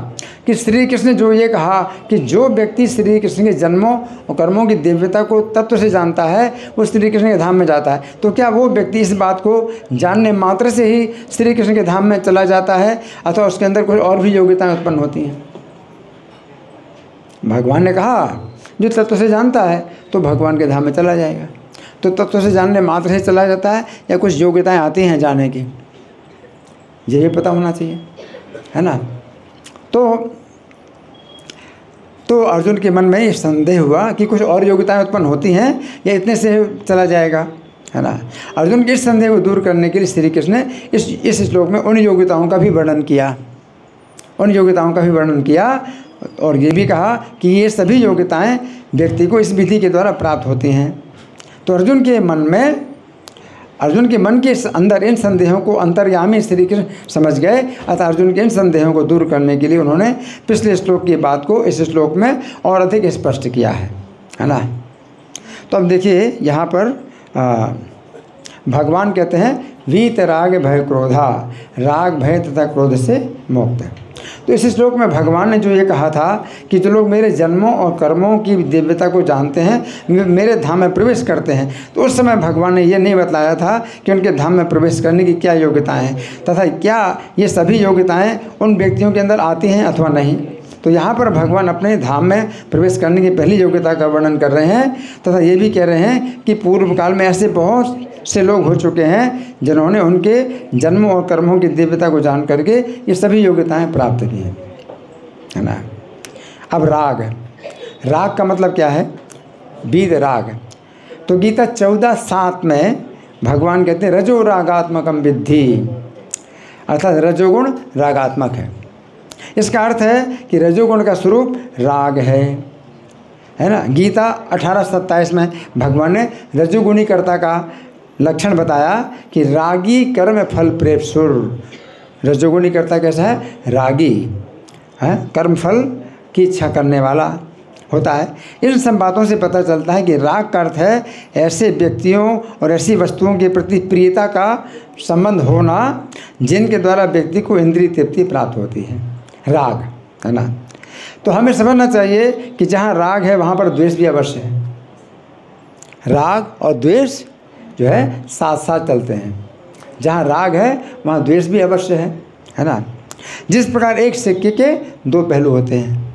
कि श्री कृष्ण ने जो ये कहा कि जो व्यक्ति श्री कृष्ण के जन्मों और कर्मों की दिव्यता को तत्व से जानता है वो श्री कृष्ण के धाम में जाता है, तो क्या वो व्यक्ति इस बात को जानने मात्र से ही श्री कृष्ण के धाम में चला जाता है अथवा उसके अंदर कोई और भी योग्यताएं उत्पन्न होती हैं? भगवान ने कहा जो तत्व से जानता है तो भगवान के धाम में चला जाएगा। तो तत्व से जानने मात्र से चला जाता है या कुछ योग्यताएं आती हैं जाने की, ये पता होना चाहिए, है ना। तो अर्जुन के मन में ये संदेह हुआ कि कुछ और योग्यताएं उत्पन्न होती हैं या इतने से चला जाएगा, है ना। अर्जुन के इस संदेह को दूर करने के लिए श्री कृष्ण ने इस श्लोक में उन योग्यताओं का भी वर्णन किया, और ये भी कहा कि ये सभी योग्यताएं व्यक्ति को इस विधि के द्वारा प्राप्त होती हैं। तो अर्जुन के मन के अंदर इन संदेहों को अंतर्यामी श्री कृष्ण समझ गए, अतः अर्जुन के इन संदेहों को दूर करने के लिए उन्होंने पिछले श्लोक की बात को इस श्लोक में और अधिक स्पष्ट किया है ना। तो अब देखिए यहाँ पर भगवान कहते हैं वीत राग भय क्रोधा, राग भय तथा क्रोध से मुक्त। तो इस श्लोक में भगवान ने जो ये कहा था कि जो लोग मेरे जन्मों और कर्मों की दिव्यता को जानते हैं मेरे धाम में प्रवेश करते हैं, तो उस समय भगवान ने ये नहीं बतलाया था कि उनके धाम में प्रवेश करने की क्या योग्यताएं हैं तथा क्या ये सभी योग्यताएं उन व्यक्तियों के अंदर आती हैं अथवा नहीं। तो यहाँ पर भगवान अपने धाम में प्रवेश करने की पहली योग्यता का वर्णन कर रहे हैं तथा ये भी कह रहे हैं कि पूर्व काल में ऐसे बहुत से लोग हो चुके हैं जिन्होंने उनके जन्मों और कर्मों की दिव्यता को जान करके ये सभी योग्यताएं प्राप्त की हैं, है ना। अब राग का मतलब क्या है? वीत राग। तो गीता 14:7 में भगवान कहते हैं रजो रागात्मकम विद्धि, अर्थात रजोगुण रागात्मक है। इसका अर्थ है कि रजोगुण का स्वरूप राग है ना। गीता 18:27 में भगवान ने रजोगुणी कर्ता का लक्षण बताया कि रागी कर्म फल प्रेपसुर। रजोगुणी कर्ता कैसा है? रागी है, कर्म फल की इच्छा करने वाला, होता है। इन सब बातों से पता चलता है कि राग का अर्थ है ऐसे व्यक्तियों और ऐसी वस्तुओं के प्रति प्रियता का संबंध होना जिनके द्वारा व्यक्ति को इंद्रिय तृप्ति प्राप्त होती है। राग है ना। तो हमें समझना चाहिए कि जहाँ राग है वहाँ पर द्वेष भी अवश्य है। राग और द्वेष जो है साथ साथ चलते हैं। जहाँ राग है वहाँ द्वेष भी अवश्य है ना। जिस प्रकार एक सिक्के के दो पहलू होते हैं,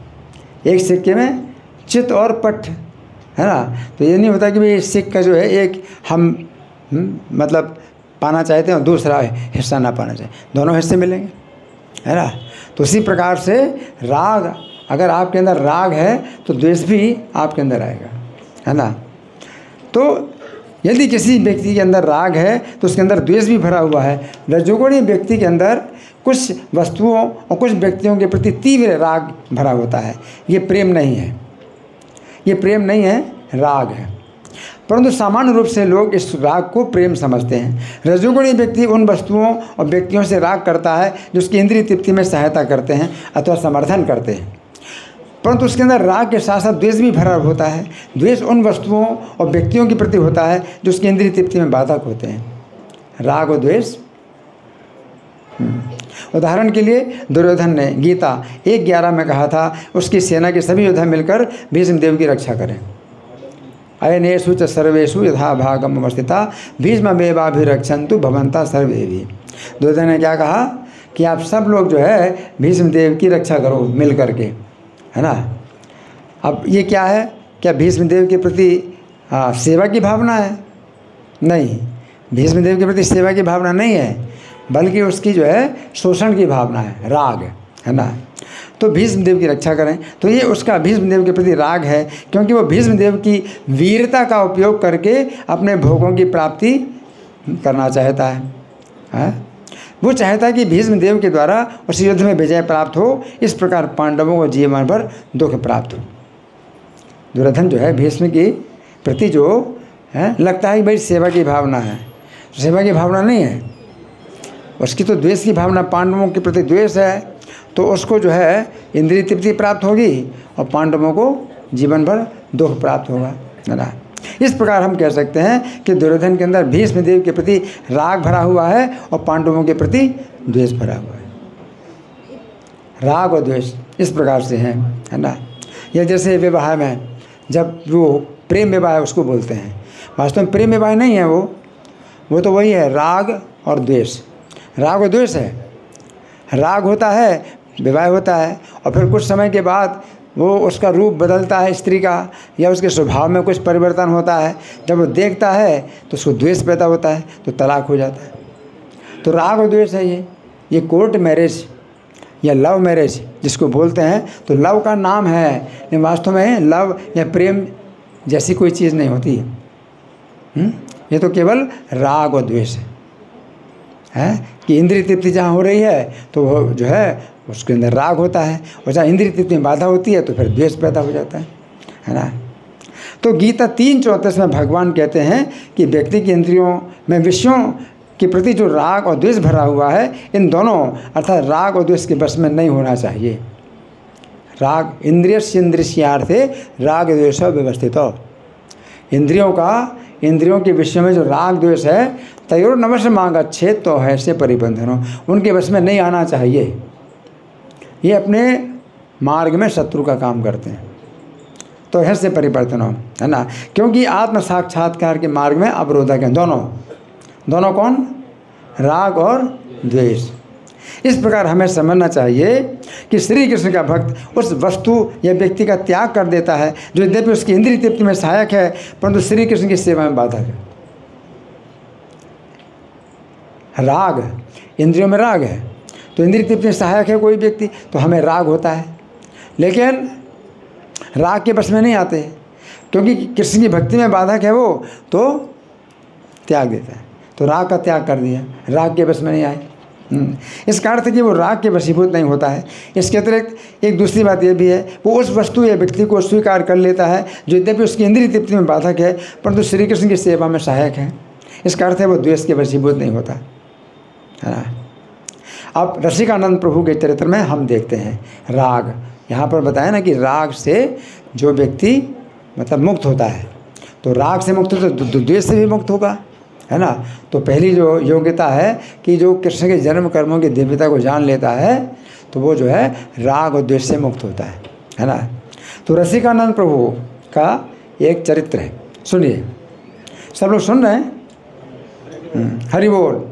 एक सिक्के में चित और पट है ना। तो ये नहीं होता कि भाई सिक्का जो है एक हम मतलब पाना चाहते हैं और दूसरा हिस्सा ना पाना चाहिए, दोनों हिस्से मिलेंगे है ना। तो उसी प्रकार से राग, अगर आपके अंदर राग है तो द्वेष भी आपके अंदर आएगा है ना। तो यदि किसी व्यक्ति के अंदर राग है तो उसके अंदर द्वेष भी भरा हुआ है। रजोगुणी व्यक्ति के अंदर कुछ वस्तुओं और कुछ व्यक्तियों के प्रति तीव्र राग भरा होता है। ये प्रेम नहीं है, ये प्रेम नहीं है, राग है। परंतु सामान्य रूप से लोग इस राग को प्रेम समझते हैं। रजोगुणी व्यक्ति उन वस्तुओं और व्यक्तियों से राग करता है जो उसकी इंद्रिय तृप्ति में सहायता करते हैं अथवा समर्थन करते हैं, परंतु उसके अंदर राग के साथ साथ द्वेष भी भरा होता है। द्वेष उन वस्तुओं और व्यक्तियों के प्रति होता है जो उसकी इंद्रिय तृप्ति में बाधक होते हैं। राग और द्वेष। उदाहरण के लिए दुर्योधन ने गीता 1:11 में कहा था उसकी सेना के सभी योद्धा मिलकर भीष्मदेव की रक्षा करें। अयनेषु च सर्वेषु यथा भागम अवस्थिता भीष्ममेवाभिरक्षन्तु भवन्ता सर्वे भी। दुर्योधन ने क्या कहा कि आप सब लोग जो है भीष्मदेव की रक्षा करो मिल करके है ना। अब ये क्या है, क्या भीष्मदेव के प्रति सेवा की भावना है? नहीं, भीष्मदेव के प्रति सेवा की भावना नहीं है, बल्कि उसकी जो है शोषण की भावना है, राग है ना। तो भीष्मदेव की रक्षा करें, तो ये उसका भीष्मदेव के प्रति राग है, क्योंकि वो भीष्मदेव की वीरता का उपयोग करके अपने भोगों की प्राप्ति करना चाहता है। वो चाहता है कि भीष्मदेव के द्वारा उस युद्ध में विजय प्राप्त हो, इस प्रकार पांडवों को जीवन भर दुख प्राप्त हो। दुर्योधन जो है भीष्म की प्रति जो है लगता है कि भाई सेवा की भावना है, सेवा की भावना नहीं है, उसकी तो द्वेष की भावना, पांडवों के प्रति द्वेष है। तो उसको जो है इंद्रिय तृप्ति प्राप्त होगी और पांडवों को जीवन भर दुख प्राप्त होगा है ना। इस प्रकार हम कह सकते हैं कि दुर्योधन के अंदर भीष्मदेव के प्रति राग भरा हुआ है और पांडवों के प्रति द्वेष भरा हुआ है। राग और द्वेष इस प्रकार से है ना। यह जैसे विवाह में जब वो प्रेम विवाह है उसको बोलते हैं, वास्तव में प्रेम विवाह नहीं है, वो तो वही है राग और द्वेष। राग और द्वेष है, राग होता है, विवाह होता है, और फिर कुछ समय के बाद वो उसका रूप बदलता है स्त्री का, या उसके स्वभाव में कुछ परिवर्तन होता है। जब वो देखता है तो उसको द्वेष पैदा होता है, तो तलाक हो जाता है। तो राग और द्वेष है ये कोर्ट मैरिज या लव मैरिज जिसको बोलते हैं, तो लव का नाम है, लेकिन वास्तव में लव या प्रेम जैसी कोई चीज़ नहीं होती है। ये तो केवल राग और द्वेष है कि इंद्रिय तृप्ति जहाँ हो रही है तो वो जो है उसके अंदर राग होता है, और जहाँ इंद्रिय तृप्ति में बाधा होती है तो फिर द्वेष पैदा हो जाता है ना। तो गीता 3:34 में भगवान कहते हैं कि व्यक्ति की इंद्रियों में विषयों के प्रति जो राग और द्वेष भरा हुआ है, इन दोनों अर्थात राग और द्वेष के वश में नहीं होना चाहिए। राग इंद्रियार्थे राग द्वेष व्यवस्थित हो। इंद्रियों के विषय में जो राग द्वेष है तयोर नवश मांग अच्छे तो है से परिबंधन हो, उनके वश में नहीं आना चाहिए। ये अपने मार्ग में शत्रु का काम करते हैं, तो है से परिवर्तन हो है ना। क्योंकि आत्म साक्षात्कार के मार्ग में अवरोधक हैं दोनों कौन? राग और द्वेष। इस प्रकार हमें समझना चाहिए कि श्री कृष्ण का भक्त उस वस्तु या व्यक्ति का त्याग कर देता है जो यद्यपि उसकी इंद्रिय तृप्ति में सहायक है, परंतु श्री कृष्ण की सेवा में बाधक है। राग, इंद्रियों में राग है तो इंद्रिय तृप्ति में सहायक है कोई व्यक्ति, तो हमें राग होता है, लेकिन राग के बस में नहीं आते, क्योंकि कृष्ण की भक्ति में बाधक है वो, तो त्याग देता है। तो राग का त्याग कर दिया, राग के बस में नहीं आए। इसका अर्थ है कि वो राग के वशीभूत नहीं होता है। इसके अतिरिक्त एक दूसरी बात यह भी है, वो उस वस्तु या व्यक्ति को स्वीकार कर लेता है जो यद्यपि उसकी इंद्रिय तृप्ति में बाधक है, परंतु श्री कृष्ण की सेवा में सहायक है। इसका अर्थ है वो द्वेष के वशीभूत नहीं होता है ना। अब रसिकानंद प्रभु के चरित्र में हम देखते हैं राग, यहाँ पर बताया ना कि राग से जो व्यक्ति मतलब मुक्त होता है, तो राग से मुक्त होता है तो द्वेष से भी मुक्त होगा, है ना। तो पहली जो योग्यता है कि जो कृष्ण के जन्म कर्मों की दिव्यता को जान लेता है तो वो जो है राग और द्वेष से मुक्त होता है ना। तो रसिकानंद प्रभु का एक चरित्र है, सुनिए। सब लोग सुन रहे हैं? हरि बोल।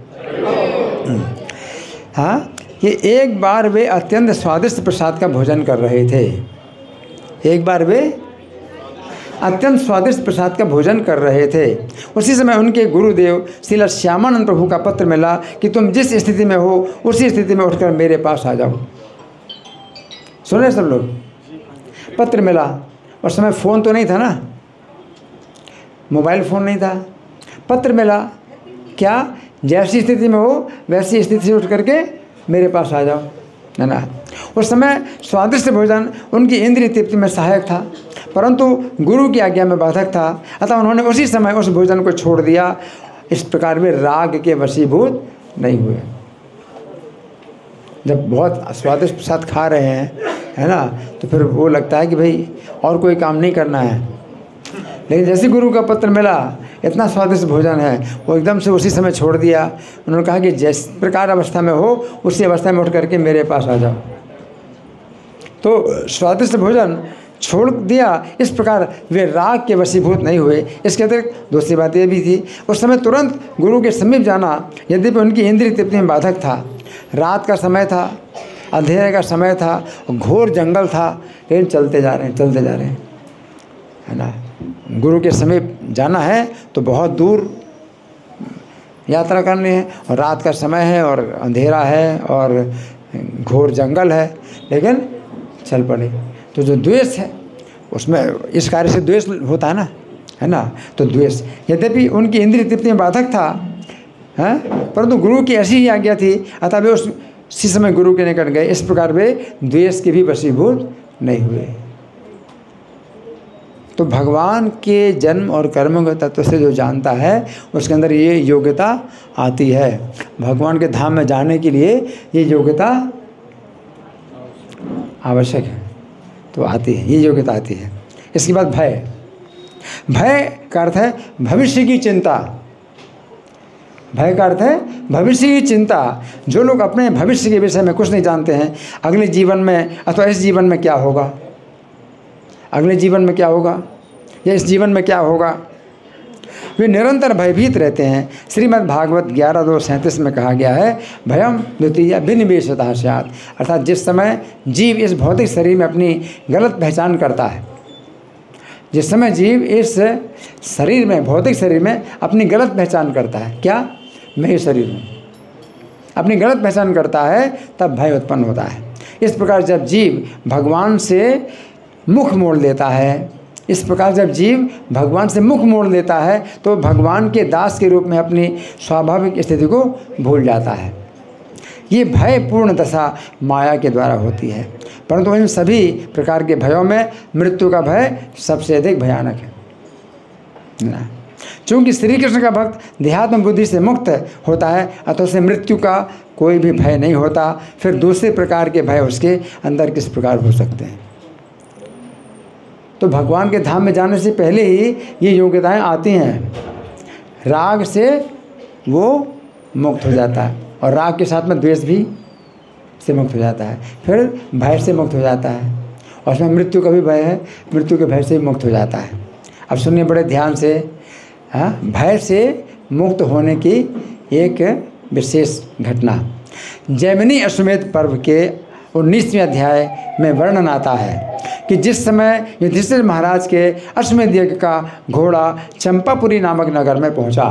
हाँ, ये एक बार वे अत्यंत स्वादिष्ट प्रसाद का भोजन कर रहे थे। एक बार वे अत्यंत स्वादिष्ट प्रसाद का भोजन कर रहे थे। उसी समय उनके गुरुदेव श्रील श्यामानंद प्रभु का पत्र मिला कि तुम जिस स्थिति में हो उसी स्थिति में उठकर मेरे पास आ जाओ। सुने सब लोग? पत्र मिला, उस समय फ़ोन तो नहीं था ना, मोबाइल फ़ोन नहीं था। पत्र मिला, क्या जैसी स्थिति में हो वैसी स्थिति से उठ करके मेरे पास आ जाओ, है ना। उस समय स्वादिष्ट भोजन उनकी इंद्रिय तृप्ति में सहायक था, परंतु गुरु की आज्ञा में बाधक था, अतः उन्होंने उसी समय उस भोजन को छोड़ दिया। इस प्रकार वे राग के वशीभूत नहीं हुए। जब बहुत स्वादिष्ट प्रसाद खा रहे हैं, है ना, तो फिर वो लगता है कि भाई और कोई काम नहीं करना है। लेकिन जैसे गुरु का पत्र मिला, इतना स्वादिष्ट भोजन है, वो एकदम से उसी समय छोड़ दिया। उन्होंने कहा कि जिस प्रकार अवस्था में हो उसी अवस्था में उठ करके मेरे पास आ जाओ। तो स्वादिष्ट भोजन छोड़ दिया। इस प्रकार वे राग के वशीभूत नहीं हुए। इसके अतिरिक्त दूसरी बात यह भी थी, उस समय तुरंत गुरु के समीप जाना यद्यपि उनकी इंद्रिय तृप्ति में बाधक था। रात का समय था, अंधेरे का समय था, घोर जंगल था, लेकिन चलते जा रहे हैं, है ना। गुरु के समीप जाना है तो बहुत दूर यात्रा करनी है, और रात का समय है और अंधेरा है और घोर जंगल है, लेकिन चल पड़े। तो जो द्वेष है उसमें इस कार्य से द्वेष होता है ना। तो द्वेष यद्यपि उनकी इंद्रिय तृप्ति में बाधक था, हैं, परंतु गुरु की ऐसी ही आज्ञा थी, अतः वे उसी समय गुरु के निकट गए। इस प्रकार वे द्वेष के भी वशीभूत नहीं हुए। तो भगवान के जन्म और कर्म के तत्व से जो जानता है उसके अंदर ये योग्यता आती है। भगवान के धाम में जाने के लिए ये योग्यता आवश्यक है, तो आती है, ये योग्यता आती है। इसके बाद भय। भय का अर्थ है भविष्य की चिंता। भय का अर्थ है भविष्य की चिंता। जो लोग अपने भविष्य के विषय में कुछ नहीं जानते हैं, अगले जीवन में अथवा इस जीवन में क्या होगा, अगले जीवन में क्या होगा या इस जीवन में क्या होगा, वे निरंतर भयभीत रहते हैं। श्रीमद् भागवत 11:2-37 में कहा गया है, भयम द्वितीय विनिवेशतः स्यात्, अर्थात जिस समय जीव इस भौतिक शरीर में अपनी गलत पहचान करता है, जिस समय जीव इस शरीर में, भौतिक शरीर में अपनी गलत पहचान करता है, क्या मैं इस शरीर में अपनी गलत पहचान करता है, तब भय उत्पन्न होता है। इस प्रकार जब जीव भगवान से मुख मोड़ लेता है, इस प्रकार जब जीव भगवान से मुख मोड़ लेता है तो भगवान के दास के रूप में अपनी स्वाभाविक स्थिति को भूल जाता है। ये भय पूर्ण दशा माया के द्वारा होती है, परंतु इन सभी प्रकार के भयों में मृत्यु का भय सबसे अधिक भयानक है ना। चूँकि श्री कृष्ण का भक्त देहात्म बुद्धि से मुक्त होता है, अतः उसे मृत्यु का कोई भी भय नहीं होता। फिर दूसरे प्रकार के भय उसके अंदर किस प्रकार हो सकते हैं। तो भगवान के धाम में जाने से पहले ही ये योग्यताएं आती हैं। राग से वो मुक्त हो जाता है, और राग के साथ में द्वेष भी से मुक्त हो जाता है। फिर भय से मुक्त हो जाता है, और उसमें मृत्यु का भी भय है, मृत्यु के भय से भी मुक्त हो जाता है। अब सुनिए बड़े ध्यान से। हाँ, भय से मुक्त होने की एक विशेष घटना जैमिनी अश्वमेध पर्व के 19वें अध्याय में वर्णन आता है कि जिस समय युधिष्ठिर महाराज के अश्वमेध यज्ञ का घोड़ा चंपापुरी नामक नगर में पहुंचा।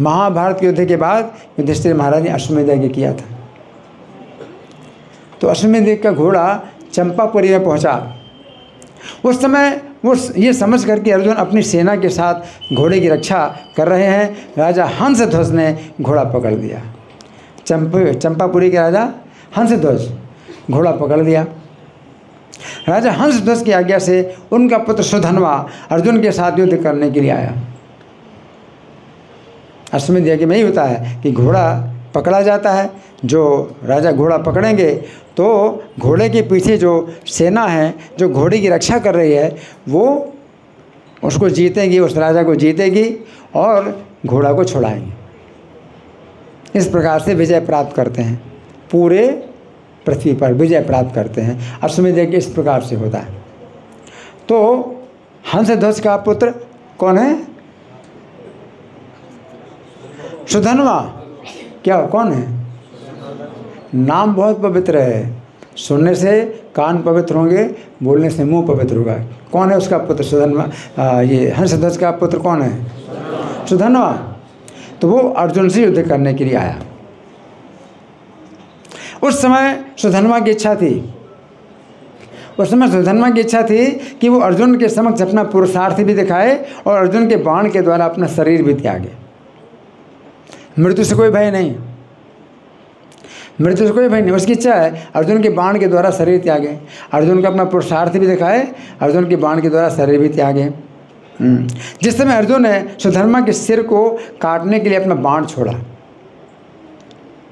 महाभारत के युद्ध के बाद युधिष्ठिर महाराज ने अश्वमेध यज्ञ किया था, तो अश्वमेध यज्ञ का घोड़ा चंपापुरी में पहुंचा। उस समय वो ये समझ करके अर्जुन अपनी सेना के साथ घोड़े की रक्षा कर रहे हैं, राजा हंसध्वज ने घोड़ा पकड़ लिया। चंपापुरी के राजा हंसध्वज घोड़ा पकड़ लिया। राजा हंसध्वज की आज्ञा से उनका पुत्र सुधन्वा अर्जुन के साथ युद्ध करने के लिए आया। अश्वमेध यज्ञ में ही होता है कि घोड़ा पकड़ा जाता है। जो राजा घोड़ा पकड़ेंगे तो घोड़े के पीछे जो सेना है जो घोड़े की रक्षा कर रही है वो उसको जीतेगी, उस राजा को जीतेगी और घोड़ा को छुड़ाएंगे। इस प्रकार से विजय प्राप्त करते हैं, पूरे पृथ्वी पर विजय प्राप्त करते हैं। अश्वमेध यज्ञ इस प्रकार से होता है। तो हंसध्वज का पुत्र कौन है? सुधन्वा। क्या कौन है? नाम बहुत पवित्र है, सुनने से कान पवित्र होंगे, बोलने से मुंह पवित्र होगा। कौन है उसका पुत्र? सुधन्वा। ये हंसध्वज का पुत्र कौन है? सुधन्वा। तो वो अर्जुन से युद्ध करने के लिए आया। उस समय सुधन्वा की इच्छा थी, उस समय सुधन्वा की इच्छा थी कि वो अर्जुन के समक्ष अपना पुरुषार्थ भी दिखाए और अर्जुन के बाण के द्वारा अपना शरीर भी त्यागे। मृत्यु से कोई भय नहीं, मृत्यु से कोई भय नहीं। उसकी इच्छा है अर्जुन के बाण के द्वारा शरीर त्यागे, अर्जुन का अपना पुरुषार्थ भी दिखाए, अर्जुन के बाण के द्वारा शरीर भी त्यागे। जिस समय अर्जुन ने सुधन्वा के सिर को काटने के लिए अपना बाण छोड़ा,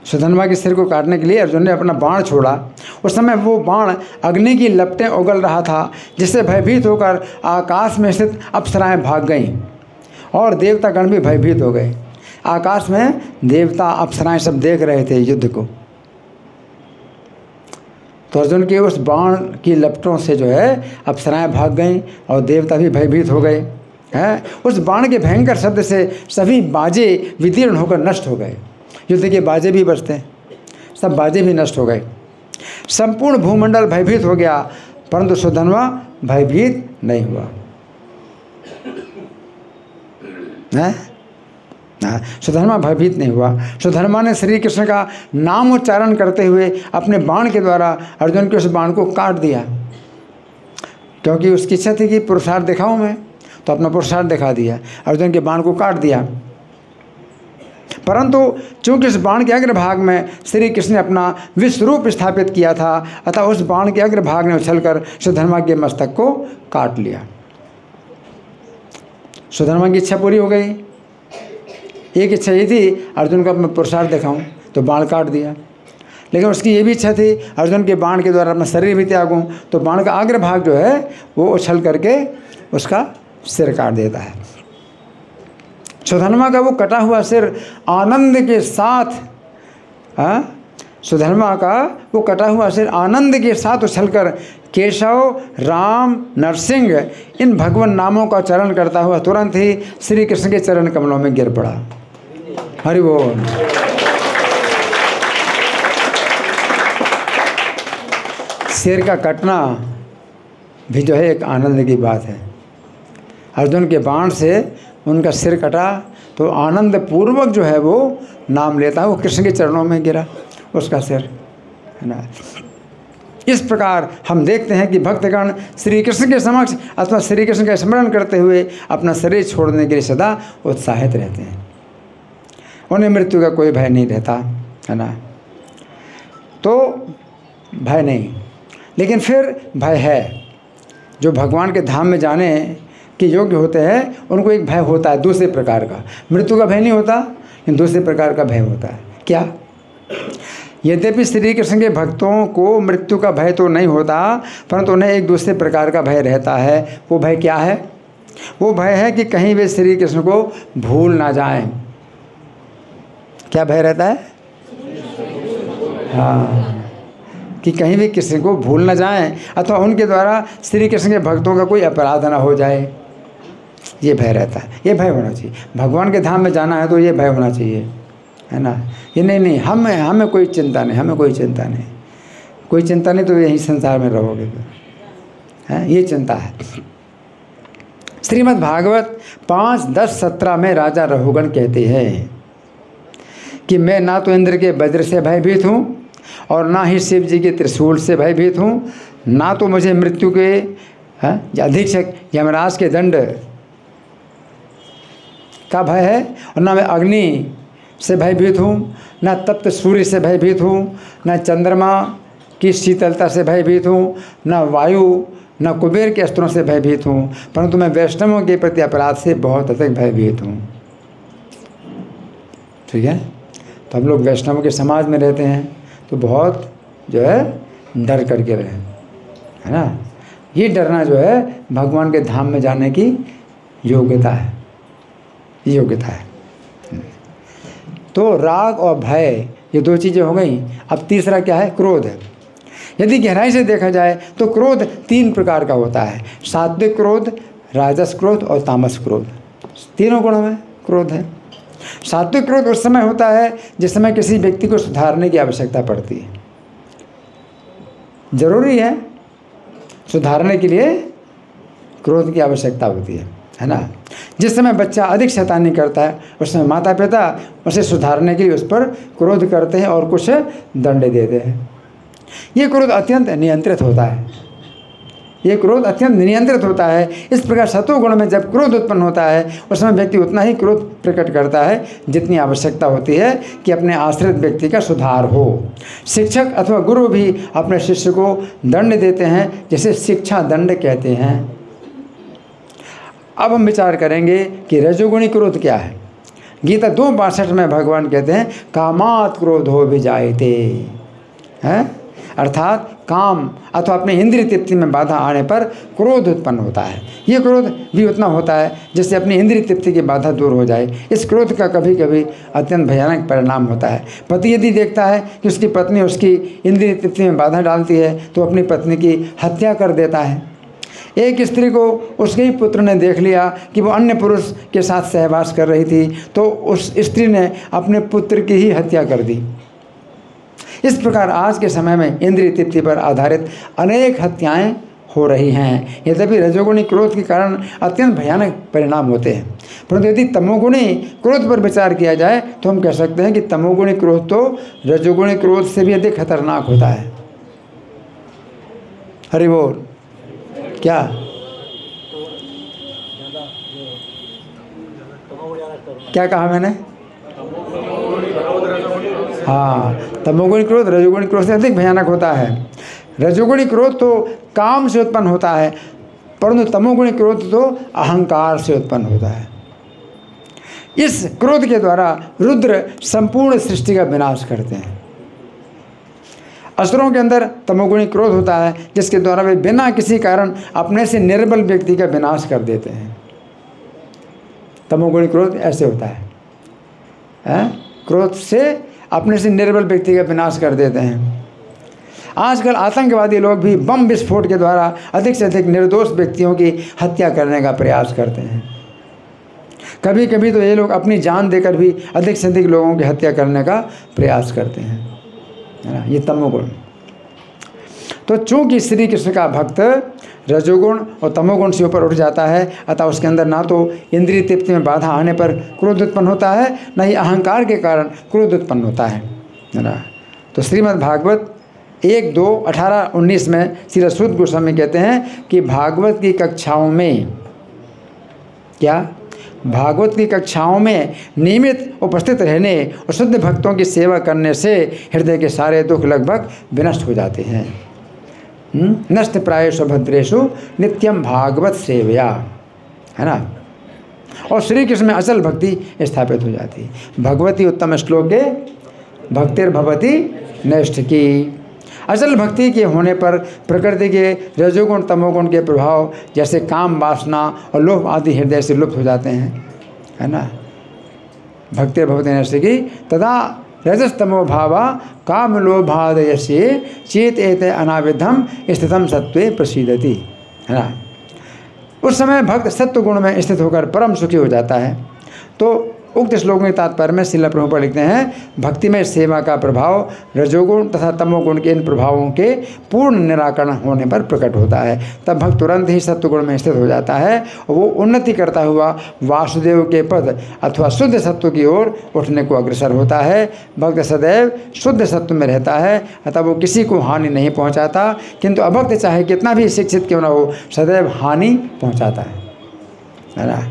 सुधन्वा के सिर को काटने के लिए अर्जुन ने अपना बाण छोड़ा, उस समय वो बाण अग्नि की लपटें उगल रहा था, जिससे भयभीत होकर आकाश में स्थित अप्सराएं भाग गईं और देवतागण भी भयभीत हो गए। आकाश में देवता अप्सराएं सब देख रहे थे युद्ध को। तो अर्जुन के उस बाण की लपटों से जो है अप्सराएं भाग गईं और देवता भी भयभीत हो गए हैं। उस बाण के भयंकर शब्द से सभी बाजे विदीर्ण होकर नष्ट हो गए। युद्ध के बाजे भी बजते हैं, सब बाजे भी नष्ट हो गए। संपूर्ण भूमंडल भयभीत हो गया, परंतु सुधन्वा भयभीत नहीं हुआ। सुधन्वा भयभीत नहीं हुआ। सुधन्वा ने श्री कृष्ण का नाम उच्चारण करते हुए अपने बाण के द्वारा अर्जुन के उस बाण को काट दिया, क्योंकि उसकी इच्छा थी कि पुरुषार्थ दिखाऊं मैं, तो अपना पुरुषार्थ दिखा दिया, अर्जुन के बाण को काट दिया। परंतु चूंकि इस बाण के अग्रभाग में श्री कृष्ण ने अपना विश्वरूप स्थापित किया था, अतः उस बाण के अग्रभाग ने उछलकर सुधन्वा के मस्तक को काट लिया। सुधन्वा की इच्छा पूरी हो गई। एक इच्छा ये थी अर्जुन का अपना पुरुषार्थ दिखाऊं, तो बाण काट दिया। लेकिन उसकी ये भी इच्छा थी अर्जुन के बाण के द्वारा अपना शरीर भी त्यागूं, तो बाण का अग्रभाग जो है वो उछल करके उसका सिर काट देता है। सुधन्वा का वो कटा हुआ सिर आनंद के साथ, सुधन्वा का वो कटा हुआ सिर आनंद के साथ उछलकर केशव, राम, नरसिंह इन भगवान नामों का चरण करता हुआ तुरंत ही श्री कृष्ण के चरण कमलों में गिर पड़ा। हरि बोल। सिर का कटना भी जो है एक आनंद की बात है। अर्जुन के बाण से उनका सिर कटा तो आनंद पूर्वक जो है वो नाम लेता है, वो कृष्ण के चरणों में गिरा उसका सिर, है ना। इस प्रकार हम देखते हैं कि भक्तगण श्री कृष्ण के समक्ष अथवा श्री कृष्ण का स्मरण करते हुए अपना शरीर छोड़ने के लिए सदा उत्साहित रहते हैं। उन्हें मृत्यु का कोई भय नहीं रहता, है ना। तो भय नहीं, लेकिन फिर भय है। जो भगवान के धाम में जाने के योग्य होते हैं उनको एक भय होता है दूसरे प्रकार का। मृत्यु का भय नहीं होता, लेकिन दूसरे प्रकार का भय होता है। क्या? यद्यपि श्री कृष्ण के भक्तों को मृत्यु का भय तो नहीं होता, परंतु उन्हें एक दूसरे प्रकार का भय रहता है। वो भय क्या है? वो भय है कि कहीं वे श्री कृष्ण को भूल ना जाएं। क्या भय रहता है? हाँ, कि कहीं भी कृष्ण को भूल ना जाएं अथवा उनके द्वारा श्री कृष्ण के भक्तों का कोई अपराध ना हो जाए, ये भय रहता है। ये भय होना चाहिए। भगवान के धाम में जाना है तो ये भय होना चाहिए, है ना। ये नहीं हमें कोई चिंता नहीं, हमें कोई चिंता नहीं, कोई चिंता नहीं तो यही संसार में रहोगे, है, ये चिंता है। श्रीमद् भागवत 5, 10, 17 में राजा रघुगण कहते हैं कि मैं ना तो इंद्र के वज्र से भयभीत हूँ और ना ही शिव जी के त्रिशूल से भयभीत हूँ, ना तो मुझे मृत्यु के अधीक्षक यमराज के दंड का भय है, और ना मैं अग्नि से भयभीत हूँ, ना तप्त सूर्य से भयभीत हूँ, ना चंद्रमा की शीतलता से भयभीत हूँ, ना वायु, ना कुबेर के अस्त्रों से भयभीत हूँ, परंतु मैं वैष्णवों के प्रति अपराध से बहुत अधिक भयभीत हूँ। ठीक है। तो हम लोग वैष्णव के समाज में रहते हैं तो बहुत जो है डर करके रहें, है ना। ये डरना जो है भगवान के धाम में जाने की योग्यता है, योग्यता है। तो राग और भय ये दो चीज़ें हो गई। अब तीसरा क्या है? क्रोध है। यदि गहराई से देखा जाए तो क्रोध 3 प्रकार का होता है, सात्विक क्रोध, राजस क्रोध और तामस क्रोध। तीनों गुणों में क्रोध है। सात्विक क्रोध उस समय होता है जिस समय किसी व्यक्ति को सुधारने की आवश्यकता पड़ती है। जरूरी है, सुधारने के लिए क्रोध की आवश्यकता होती है ना। जिस समय बच्चा अधिक शैतानी करता है उस समय माता पिता उसे सुधारने के लिए उस पर क्रोध करते हैं और कुछ दंड देते हैं। ये क्रोध अत्यंत नियंत्रित होता है, ये क्रोध अत्यंत नियंत्रित होता है। इस प्रकार सत्वगुण में जब क्रोध उत्पन्न होता है उस समय व्यक्ति उतना ही क्रोध प्रकट करता है जितनी आवश्यकता होती है कि अपने आश्रित व्यक्ति का सुधार हो। शिक्षक अथवा गुरु भी अपने शिष्य को दंड देते हैं, जिसे शिक्षा दंड कहते हैं। अब हम विचार करेंगे कि रजोगुणी क्रोध क्या है। गीता 2:62 में भगवान कहते हैं कामात् क्रोधो विजायते, हैं, अर्थात काम अथवा अपने इंद्रिय तृप्ति में बाधा आने पर क्रोध उत्पन्न होता है। ये क्रोध भी उतना होता है जिससे अपनी इंद्रिय तृप्ति की बाधा दूर हो जाए। इस क्रोध का कभी कभी अत्यंत भयानक परिणाम होता है। पति यदि देखता है कि उसकी पत्नी उसकी इंद्रिय तृप्ति में बाधा डालती है तो अपनी पत्नी की हत्या कर देता है। एक स्त्री को उसके ही पुत्र ने देख लिया कि वो अन्य पुरुष के साथ सहवास कर रही थी तो उस स्त्री ने अपने पुत्र की ही हत्या कर दी। इस प्रकार आज के समय में इंद्रिय तृप्ति पर आधारित अनेक हत्याएं हो रही हैं। यद्यपि रजोगुणी क्रोध के कारण अत्यंत भयानक परिणाम होते हैं, परंतु यदि तमोगुणी क्रोध पर विचार किया जाए तो हम कह सकते हैं कि तमोगुणी क्रोध तो रजोगुणी क्रोध से भी अधिक खतरनाक होता है। हरि बोल। क्या क्या कहा मैंने? हाँ, तमोगुणी क्रोध रजोगुणी क्रोध से अधिक भयानक होता है। रजोगुणी क्रोध तो काम से उत्पन्न होता है, परंतु तमोगुणी क्रोध तो अहंकार से उत्पन्न होता है। इस क्रोध के द्वारा रुद्र संपूर्ण सृष्टि का विनाश करते हैं। असुरों के अंदर तमोगुणी क्रोध होता है जिसके द्वारा वे बिना किसी कारण अपने से निर्बल व्यक्ति का विनाश कर देते हैं। तमोगुणी क्रोध ऐसे होता है, क्रोध से अपने से निर्बल व्यक्ति का विनाश कर देते हैं। आजकल आतंकवादी लोग भी बम विस्फोट के द्वारा अधिक से अधिक निर्दोष व्यक्तियों की हत्या करने का प्रयास करते हैं। कभी कभी तो ये लोग अपनी जान देकर भी अधिक से अधिक लोगों की हत्या करने का प्रयास करते हैं, है ना। ये तमोगुण। तो चूंकि श्री कृष्ण का भक्त रजोगुण और तमोगुण से ऊपर उठ जाता है, अतः उसके अंदर ना तो इंद्रिय तृप्ति में बाधा आने पर क्रोध उत्पन्न होता है, न ही अहंकार के कारण क्रोध उत्पन्न होता है ना। तो श्रीमद् भागवत 1:2-18-19 में श्री शुद्ध गोस्वामी कहते हैं कि भागवत की कक्षाओं में क्या, भागवत की कक्षाओं में नियमित उपस्थित रहने और शुद्ध भक्तों की सेवा करने से हृदय के सारे दुख लगभग विनष्ट हो जाते हैं। नष्ट प्रायेषु भद्रेषु नित्यम भागवत सेवया, है ना। और श्री कृष्ण में अचल भक्ति स्थापित हो जाती है। भगवती उत्तम श्लोके भक्तिर्भवति नैष्ठिकी। अचल भक्ति के होने पर प्रकृति के रजोगुण तमोगुण के प्रभाव जैसे काम वासना और लोभ आदि हृदय से लुप्त हो जाते हैं, है ना। भक्तिर्भवति नैष्ठिकी तदा रजस्तमो भावा काम लोभादयस्य चेत एते अनाविधम स्थितम सत्वे प्रसीदति, है ना। उस समय भक्त सत्व गुण में स्थित होकर परम सुखी हो जाता है। तो उक्त श्लोक में तात्पर्य में श्रील प्रभुपाद लिखते हैं भक्तिमय सेवा का प्रभाव रजोगुण तथा तमोगुण के इन प्रभावों के पूर्ण निराकरण होने पर प्रकट होता है। तब भक्त तुरंत ही सत्वगुण में स्थित हो जाता है और वो उन्नति करता हुआ वासुदेव के पद अथवा शुद्ध सत्व की ओर उठने को अग्रसर होता है। भक्त सदैव शुद्ध सत्व में रहता है, अतः वो किसी को हानि नहीं पहुँचाता, किंतु अभक्त चाहे कितना भी शिक्षित क्यों न हो सदैव हानि पहुँचाता है ना।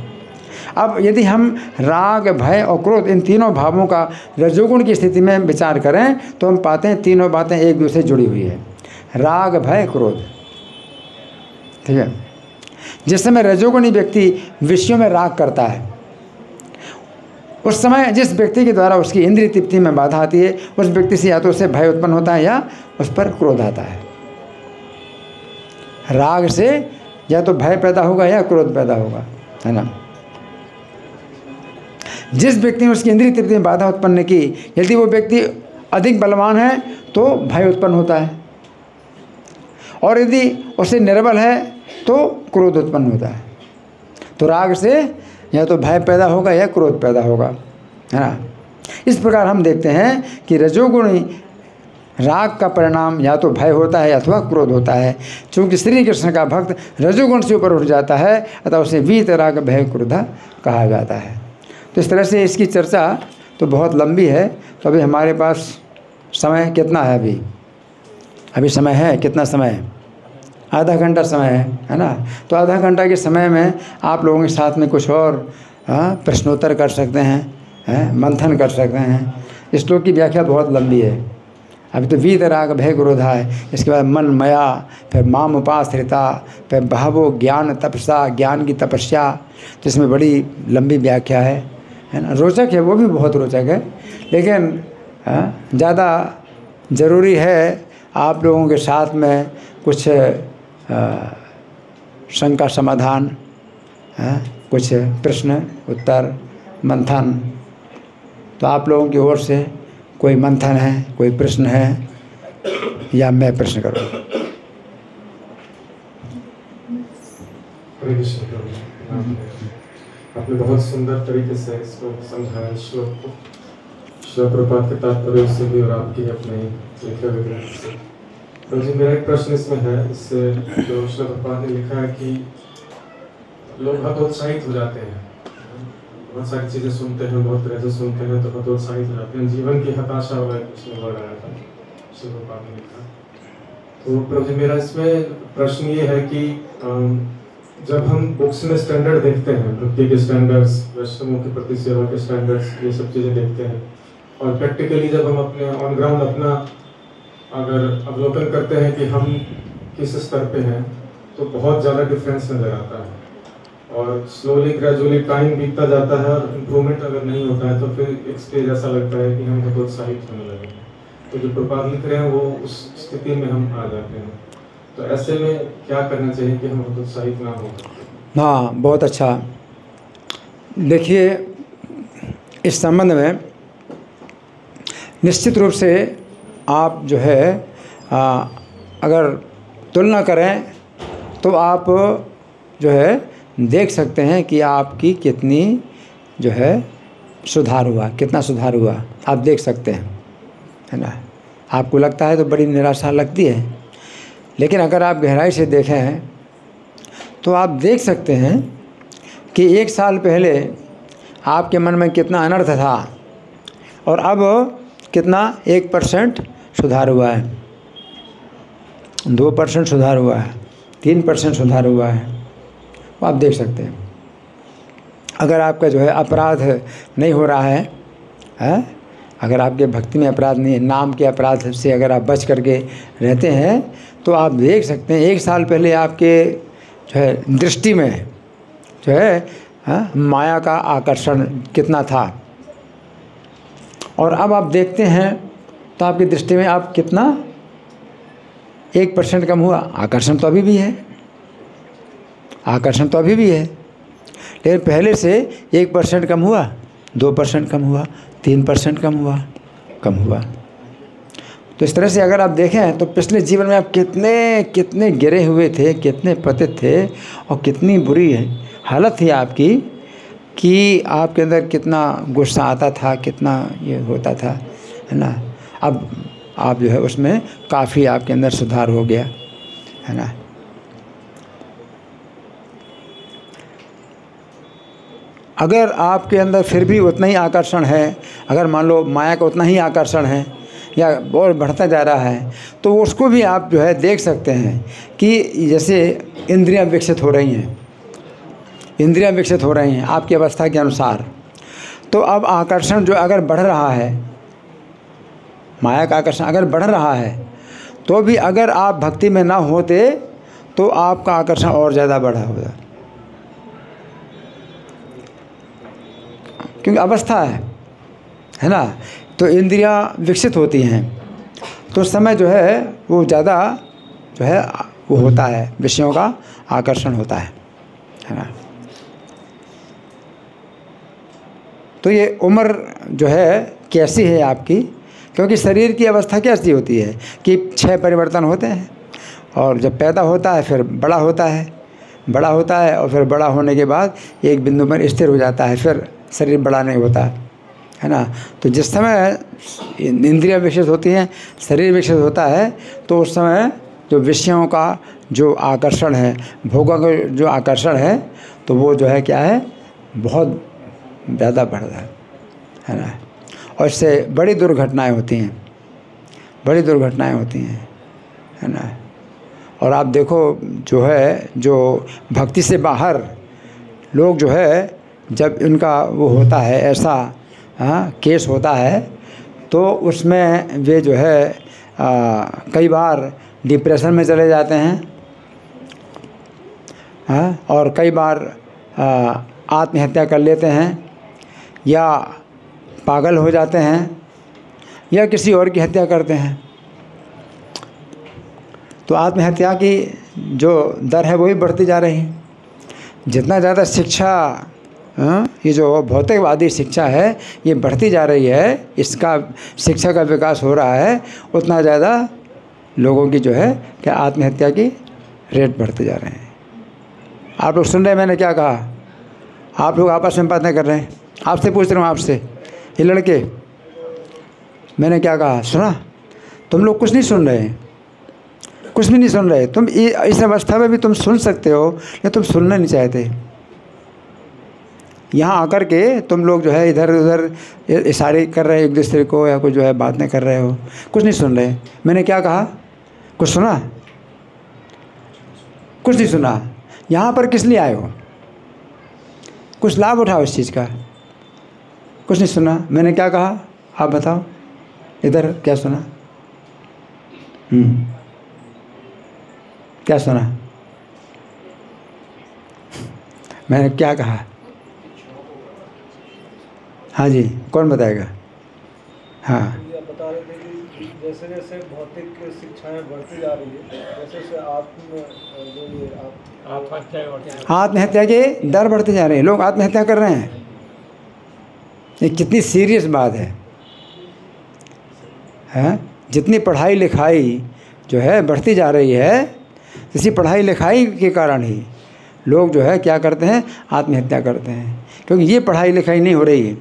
अब यदि हम राग भय और क्रोध इन तीनों भावों का रजोगुण की स्थिति में विचार करें तो हम पाते हैं तीनों बातें एक दूसरे से जुड़ी हुई है। राग भय क्रोध, ठीक है। जिस समय रजोगुणी व्यक्ति विषयों में राग करता है उस समय जिस व्यक्ति के द्वारा उसकी इंद्रिय तृप्ति में बाधा आती है, उस व्यक्ति से या तो उसे भय उत्पन्न होता है या उस पर क्रोध आता है। राग से या तो भय पैदा होगा या क्रोध पैदा होगा, है ना। जिस व्यक्ति ने उसकी इंद्रिय तृप्ति में बाधा उत्पन्न की, यदि वो व्यक्ति अधिक बलवान है तो भय उत्पन्न होता है, और यदि उससे निर्बल है तो क्रोध उत्पन्न होता है। तो राग से या तो भय पैदा होगा या क्रोध पैदा होगा, है ना। इस प्रकार हम देखते हैं कि रजोगुणी राग का परिणाम या तो भय होता है अथवा क्रोध होता है। चूँकि श्री कृष्ण का भक्त रजोगुण से ऊपर उठ जाता है, अतः उसे वीतराग भय क्रोधा कहा जाता है। तो इस तरह से इसकी चर्चा तो बहुत लंबी है। तो अभी हमारे पास समय कितना है? अभी समय है, कितना समय है? आधा घंटा समय है ना। तो आधा घंटा के समय में आप लोगों के साथ में कुछ और प्रश्नोत्तर कर सकते हैं, मंथन कर सकते हैं। इस श्लोक की व्याख्या बहुत लंबी है। अभी तो वीतराग भय क्रोधा है, इसके बाद मन मया, फिर माम उपाश्रिता, फिर बहवो ज्ञान तपसा, ज्ञान की तपस्या। तो इसमें बड़ी लंबी व्याख्या है ना। रोचक है, वो भी बहुत रोचक है, लेकिन ज़्यादा ज़रूरी है आप लोगों के साथ में कुछ शंका समाधान, कुछ प्रश्न उत्तर मंथन। तो आप लोगों की ओर से कोई मंथन है, कोई प्रश्न है, या मैं प्रश्न करूँ? आपने बहुत सुंदर तरीके से इसको समझाया, श्लोक को, श्रील प्रभुपाद के तात्पर्य से भी और आपकी अपने लिखे हुए ग्रंथ से। तो जी मेरा एक प्रश्न इसमें है, इससे जो श्रील प्रभुपाद ने लिखा है कि लोग हतोत्साहित हो जाते हैं, बहुत सारी चीज़ें सुनते हैं, बहुत तरह से सुनते हैं, तो हतोत्साहित हो जाते हैं। जीवन की हताशा वाला उसमें वर्ड आया था, श्रील प्रभुपाद ने लिखा। तो प्रभु जी मेरा इसमें प्रश्न ये है कि जब हम बुक्स में स्टैंडर्ड देखते हैं, भक्ति के स्टैंडर्ड्स, वैष्णवों के प्रति सेवा के स्टैंडर्ड्स, ये सब चीज़ें देखते हैं, और प्रैक्टिकली जब हम अपने ऑन ग्राउंड अपना अगर अवलोकन करते हैं कि हम किस स्तर पे हैं, तो बहुत ज़्यादा डिफरेंस नज़र आता है। और स्लोली ग्रेजुअली टाइम बीतता जाता है और इम्प्रूवमेंट अगर नहीं होता है तो फिर एक स्टेज ऐसा लगता है कि हम हतोत्साहित होने लगे। तो जो प्रभुपाद लिख रहे हैं वो उस स्थिति में हम आ जाते हैं। तो ऐसे में क्या करना चाहिए कि हम हतोत्साहित ना हो? हाँ, बहुत अच्छा। देखिए, इस संबंध में निश्चित रूप से आप जो है अगर तुलना करें तो आप जो है देख सकते हैं कि आपकी कितनी जो है सुधार हुआ, कितना सुधार हुआ, आप देख सकते हैं, है ना। आपको लगता है तो बड़ी निराशा लगती है, लेकिन अगर आप गहराई से देखें तो आप देख सकते हैं कि 1 साल पहले आपके मन में कितना अनर्थ था और अब कितना 1% सुधार हुआ है, 2% सुधार हुआ है, 3% सुधार हुआ है। वो आप देख सकते हैं। अगर आपका जो है अपराध नहीं हो रहा है, अगर आपके भक्ति में अपराध नहीं है, नाम के अपराध से अगर आप बच करके रहते हैं, तो आप देख सकते हैं 1 साल पहले आपके जो है दृष्टि में जो है माया का आकर्षण कितना था, और अब आप देखते हैं तो आपकी दृष्टि में आप कितना 1% कम हुआ। आकर्षण तो अभी भी है, आकर्षण तो अभी भी है, लेकिन पहले से 1% कम हुआ, 2% कम हुआ, 3% कम हुआ। तो इस तरह से अगर आप देखें तो पिछले जीवन में आप कितने गिरे हुए थे, कितने पतित थे, और कितनी बुरी हालत थी आपकी कि आपके अंदर कितना गुस्सा आता था, कितना ये होता था, है ना। अब आप जो है उसमें काफ़ी आपके अंदर सुधार हो गया, है ना। अगर आपके अंदर फिर भी उतना ही आकर्षण है, अगर मान लो माया का उतना ही आकर्षण है या और बढ़ता जा रहा है, तो उसको भी आप जो है देख सकते हैं कि जैसे इंद्रियां विकसित हो रही हैं, इंद्रियां विकसित हो रही हैं आपकी अवस्था के अनुसार। तो अब आकर्षण जो अगर बढ़ रहा है, माया का आकर्षण अगर बढ़ रहा है, तो भी अगर आप भक्ति में ना होते तो आपका आकर्षण और ज़्यादा बढ़ा होगा। क्योंकि अवस्था है ना। तो इंद्रियां विकसित होती हैं तो उस समय जो है वो ज़्यादा जो है वो होता है, विषयों का आकर्षण होता है ना। तो ये उम्र जो है कैसी है आपकी, क्योंकि शरीर की अवस्था कैसी होती है कि 6 परिवर्तन होते हैं और जब पैदा होता है फिर बड़ा होता है और फिर बड़ा होने के बाद एक बिंदु पर स्थिर हो जाता है, फिर शरीर बड़ा नहीं होता है ना। तो जिस समय इंद्रियां विकसित होती हैं, शरीर विकसित होता है, तो उस समय जो विषयों का जो आकर्षण है, भोगों का जो आकर्षण है, तो वो जो है क्या है, बहुत ज़्यादा बढ़ता है ना। और इससे बड़ी दुर्घटनाएं होती हैं है ना। और आप देखो जो है, जो भक्ति से बाहर लोग जो है, जब इनका वो होता है ऐसा केस होता है, तो उसमें वे जो है कई बार डिप्रेशन में चले जाते हैं और कई बार आत्महत्या कर लेते हैं या पागल हो जाते हैं या किसी और की हत्या करते हैं। तो आत्महत्या की जो दर है वो भी बढ़ती जा रही है। जितना ज़्यादा शिक्षा, ये जो भौतिकवादी शिक्षा है ये बढ़ती जा रही है, इसका शिक्षा का विकास हो रहा है, उतना ज़्यादा लोगों की जो है क्या आत्महत्या की रेट बढ़ते जा रहे हैं। आप लोग सुन रहे हैं मैंने क्या कहा? आप लोग आपस में बातें कर रहे हैं, आपसे पूछ रहा हूँ, आपसे, ये लड़के, मैंने क्या कहा सुना? तुम लोग कुछ नहीं सुन रहे हैं, कुछ भी नहीं सुन रहे। तुम इस अवस्था में भी तुम सुन सकते हो या तुम सुनना नहीं चाहते। यहाँ आकर के तुम लोग जो है इधर उधर इशारे कर रहे हो एक दूसरे को, या कुछ जो है बातें कर रहे हो, कुछ नहीं सुन रहे। मैंने क्या कहा? कुछ सुना? कुछ नहीं सुना। यहाँ पर किस लिए आए हो? कुछ लाभ उठाओ इस चीज़ का। कुछ नहीं सुना। मैंने क्या कहा आप बताओ, इधर क्या सुना? क्या सुना? मैंने क्या कहा? हाँ जी, कौन बताएगा? हाँ, बता रहे थे कि जैसे जैसे भौतिक शिक्षाएं बढ़ती जा रही है, वैसे वैसे आत्महत्या के दर बढ़ते जा रहे हैं, लोग आत्महत्या कर रहे हैं। ये कितनी सीरियस बात है? जितनी पढ़ाई लिखाई जो है बढ़ती जा रही है, इसी पढ़ाई लिखाई के कारण ही लोग जो है क्या करते हैं, आत्महत्या करते हैं। क्योंकि ये पढ़ाई लिखाई नहीं हो रही है।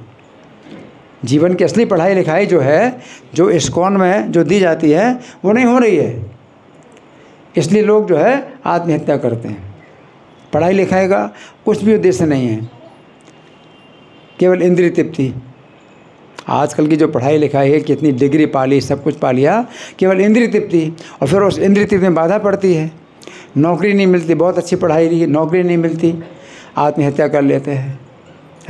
जीवन की असली पढ़ाई लिखाई जो है, जो इस्कॉन में जो दी जाती है, वो नहीं हो रही है। इसलिए लोग जो है आत्महत्या करते हैं। पढ़ाई लिखाई का कुछ भी उद्देश्य नहीं है, केवल इंद्रिय तृप्ति। आजकल की जो पढ़ाई लिखाई है, कितनी डिग्री पा ली, सब कुछ पा लिया, केवल इंद्रिय तृप्ति। और फिर उस इंद्रिय तृप्ति में बाधा पड़ती है, नौकरी नहीं मिलती, बहुत अच्छी पढ़ाई रही, नौकरी नहीं मिलती, आत्महत्या कर लेते हैं,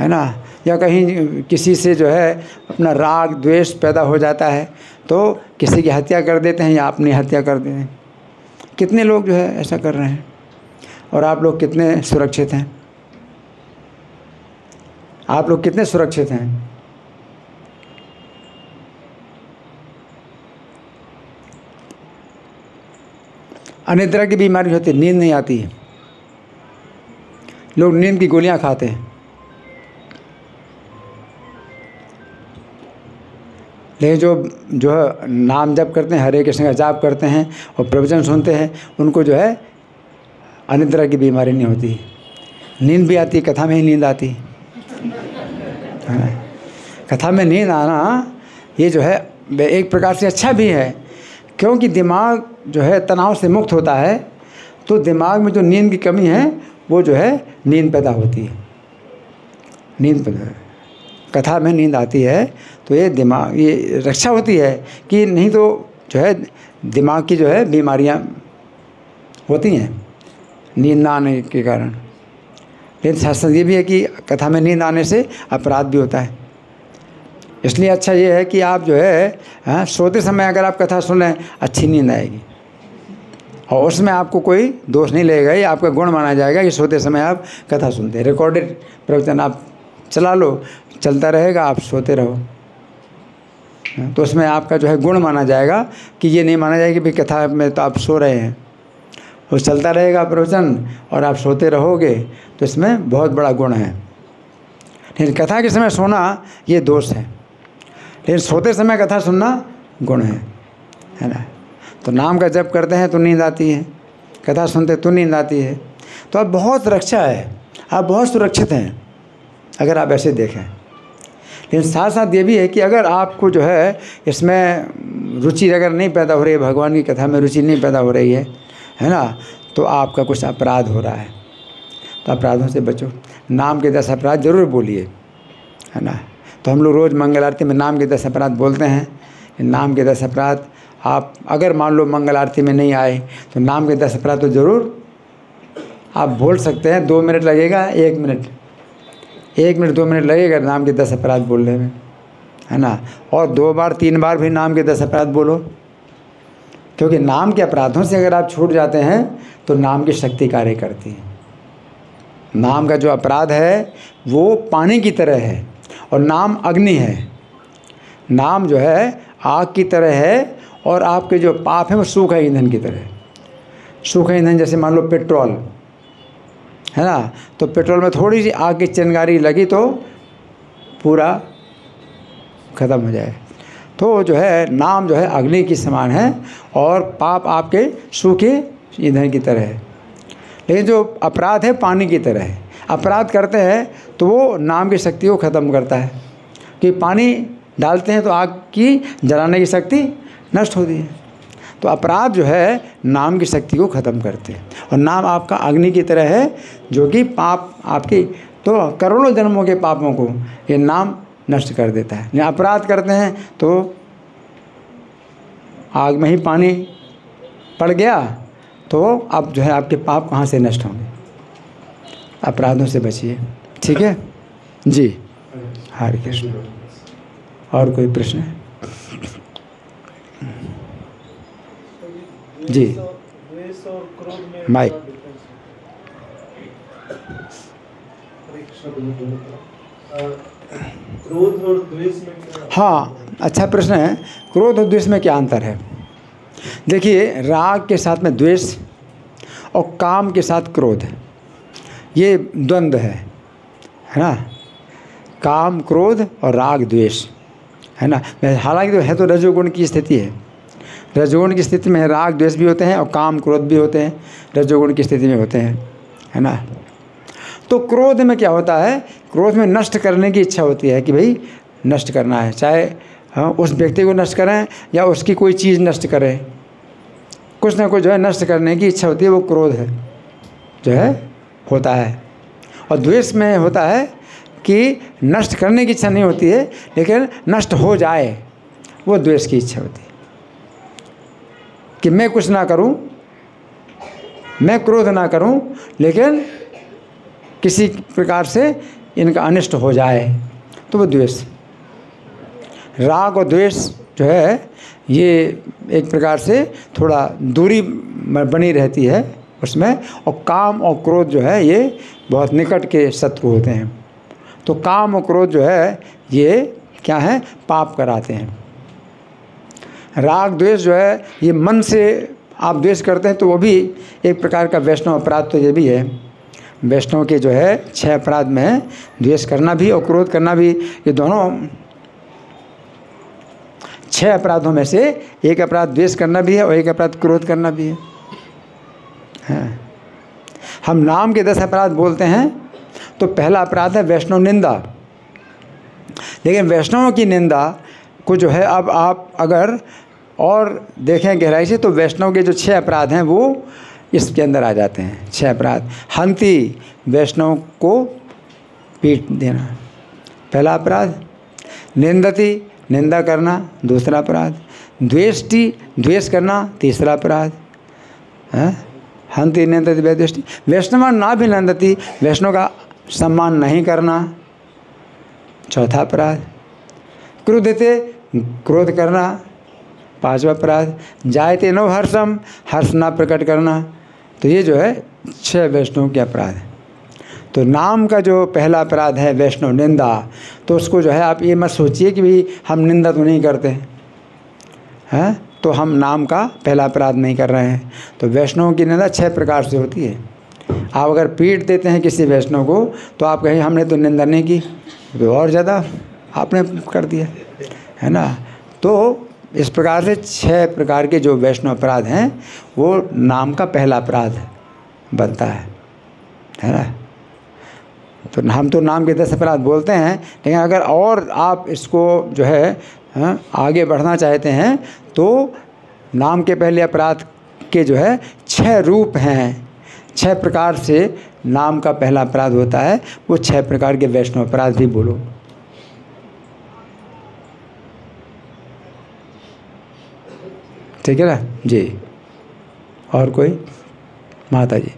है ना। या कहीं किसी से जो है अपना राग द्वेष पैदा हो जाता है तो किसी की हत्या कर देते हैं या अपनी हत्या कर देते हैं। कितने लोग जो है ऐसा कर रहे हैं। और आप लोग कितने सुरक्षित हैं? आप लोग कितने सुरक्षित हैं? अनिद्रा की बीमारी होती है, नींद नहीं आती है, लोग नींद की गोलियां खाते हैं। लेकिन जो है नाम जप करते हैं, हरे कृष्ण का जाप करते हैं और प्रवचन सुनते हैं, उनको जो है अनिद्रा की बीमारी नहीं होती। नींद भी आती, कथा में ही नींद आती है। कथा में नींद आना ये जो है एक प्रकार से अच्छा भी है, क्योंकि दिमाग जो है तनाव से मुक्त होता है, तो दिमाग में जो नींद की कमी है वो जो है नींद पैदा होती है। नींद पैदा, कथा में नींद आती है तो ये दिमाग, ये रक्षा होती है कि नहीं तो जो है दिमाग की जो है बीमारियां होती हैं नींद ना आने के कारण। लेकिन शास्त्र ये भी है कि कथा में नींद आने से अपराध भी होता है। इसलिए अच्छा ये है कि आप जो है सोते समय अगर आप कथा सुनें, अच्छी नींद आएगी और उसमें आपको कोई दोष नहीं लगेगा, ये आपका गुण माना जाएगा कि सोते समय आप कथा सुनते हैं। रिकॉर्डेड प्रवचन आप चला लो चलता रहेगा, आप सोते रहो। तो उसमें आपका जो है गुण माना जाएगा, कि ये नहीं माना जाएगा कि भाई कथा में तो आप सो रहे हैं। वो चलता रहेगा प्रवचन और आप सोते रहोगे, तो इसमें बहुत बड़ा गुण है। लेकिन कथा के समय सोना ये दोष है, लेकिन सोते समय कथा सुनना गुण है ना। तो नाम का जप करते हैं तो नींद आती है, कथा सुनते तो नींद आती है। तो अब बहुत रक्षा है, आप बहुत सुरक्षित हैं अगर आप ऐसे देखें। लेकिन साथ साथ ये भी है कि अगर आपको जो है इसमें रुचि अगर नहीं पैदा हो रही है, भगवान की कथा में रुचि नहीं पैदा हो रही है ना, तो आपका कुछ अपराध हो रहा है। तो अपराधों से बचो। नाम के 10 अपराध जरूर बोलिए, है ना। तो हम लोग रोज़ मंगल आरती में नाम के 10 अपराध बोलते हैं। नाम के 10 अपराध आप अगर मान लो मंगल आरती में नहीं आए तो नाम के 10 अपराध तो ज़रूर आप बोल सकते हैं। 2 मिनट लगेगा, 1 मिनट 2 मिनट लगेगा नाम के 10 अपराध बोलने में, है ना। और 2 बार 3 बार भी नाम के 10 अपराध बोलो, क्योंकि नाम के अपराधों से अगर आप छूट जाते हैं तो नाम की शक्ति कार्य करती है। नाम का जो अपराध है वो पानी की तरह है और नाम अग्नि है। नाम जो है आग की तरह है और आपके जो पाप है वो सूखा ईंधन की तरह है। सूखा ईंधन जैसे मान लो पेट्रोल, है ना, तो पेट्रोल में थोड़ी सी आग की चिंगारी लगी तो पूरा ख़त्म हो जाए। तो जो है नाम जो है अग्नि की समान है और पाप आपके सूखे ईंधन की तरह है। लेकिन जो अपराध है पानी की तरह है। अपराध करते हैं तो वो नाम की शक्ति को ख़त्म करता है, कि पानी डालते हैं तो आग की जलाने की शक्ति नष्ट होती है। तो अपराध जो है नाम की शक्ति को ख़त्म करते हैं। और नाम आपका अग्नि की तरह है जो कि पाप आपकी तो करोड़ों जन्मों के पापों को ये नाम नष्ट कर देता है। अपराध करते हैं तो आग में ही पानी पड़ गया तो अब जो है आपके पाप कहाँ से नष्ट होंगे। अपराधों से बचिए, ठीक है जी। हरे कृष्ण। और कोई प्रश्न है जी? द्वेष और क्रोध में माइक। क्रोध और द्वेष में क्या? हाँ, अच्छा प्रश्न है। क्रोध और द्वेष में क्या अंतर है? देखिए, राग के साथ में द्वेष और काम के साथ क्रोध है, ये द्वंद्व है ना। काम क्रोध और राग द्वेष, है ना। हालांकि तो है तो रजोगुण की स्थिति है। रजोगुण की स्थिति में राग द्वेष भी होते हैं और काम क्रोध भी होते हैं, रजोगुण की स्थिति में होते हैं, है ना। तो क्रोध में क्या होता है? क्रोध में नष्ट करने की इच्छा होती है कि भाई नष्ट करना है, चाहे उस व्यक्ति को नष्ट करें या उसकी कोई चीज़ नष्ट करें, कुछ ना कुछ जो है नष्ट करने की इच्छा होती है, वो क्रोध है जो है होता है। और द्वेष में होता है कि नष्ट करने की इच्छा नहीं होती है, लेकिन नष्ट हो जाए, वो द्वेष की इच्छा होती है कि मैं कुछ ना करूं, मैं क्रोध ना करूं, लेकिन किसी प्रकार से इनका अनिष्ट हो जाए, तो वो द्वेष। राग और द्वेष जो है ये एक प्रकार से थोड़ा दूरी बनी रहती है उसमें, और काम और क्रोध जो है ये बहुत निकट के शत्रु होते हैं। तो काम और क्रोध जो है ये क्या है? पाप कराते हैं। राग द्वेष जो है ये मन से आप द्वेष करते हैं तो वो भी एक प्रकार का वैष्णव अपराध तो ये भी है। वैष्णव के जो है 6 अपराध में है, द्वेष करना भी और क्रोध करना भी। ये दोनों 6 अपराधों में से एक अपराध द्वेष करना भी है और एक अपराध क्रोध करना भी है। हाँ। हम नाम के 10 अपराध बोलते हैं तो पहला अपराध है वैष्णव निंदा। लेकिन वैष्णवों की निंदा को जो है अब आप अगर और देखें गहराई से तो वैष्णव के जो 6 अपराध हैं वो इसके अंदर आ जाते हैं। 6 अपराध। हंति, वैष्णव को पीट देना पहला अपराध। निंदति, निंदा करना दूसरा अपराध। द्वेष्टि, द्वेष करना तीसरा अपराध है। हंति निंदति वैद्वेष्टि। वैष्णव ना भी नंदति, वैष्णव का सम्मान नहीं करना चौथा अपराध। क्रोधते, क्रोध करना पांचवा अपराध। जायते नो हर्षम, हर्ष ना प्रकट करना। तो ये जो है 6 वैष्णव के अपराध है। तो नाम का जो पहला अपराध है वैष्णव निंदा, तो उसको जो है आप ये मत सोचिए कि भाई हम निंदा तो नहीं करते हैं, तो हम नाम का पहला अपराध नहीं कर रहे हैं। तो वैष्णव की निंदा 6 प्रकार से होती है। आप अगर पीट देते हैं किसी वैष्णव को तो आप कहें हमने तो निंदा नहीं की, तो और ज़्यादा आपने कर दिया, है ना। तो इस प्रकार से 6 प्रकार के जो वैष्णव अपराध हैं वो नाम का पहला अपराध बनता है ना। तो हम तो नाम के 10 अपराध बोलते हैं, लेकिन अगर और आप इसको जो है आगे बढ़ना चाहते हैं तो नाम के पहले अपराध के जो है 6 रूप हैं। 6 प्रकार से नाम का पहला अपराध होता है, वो 6 प्रकार के वैष्णव अपराध भी बोलो। ठीक है ना जी। और कोई माता जी?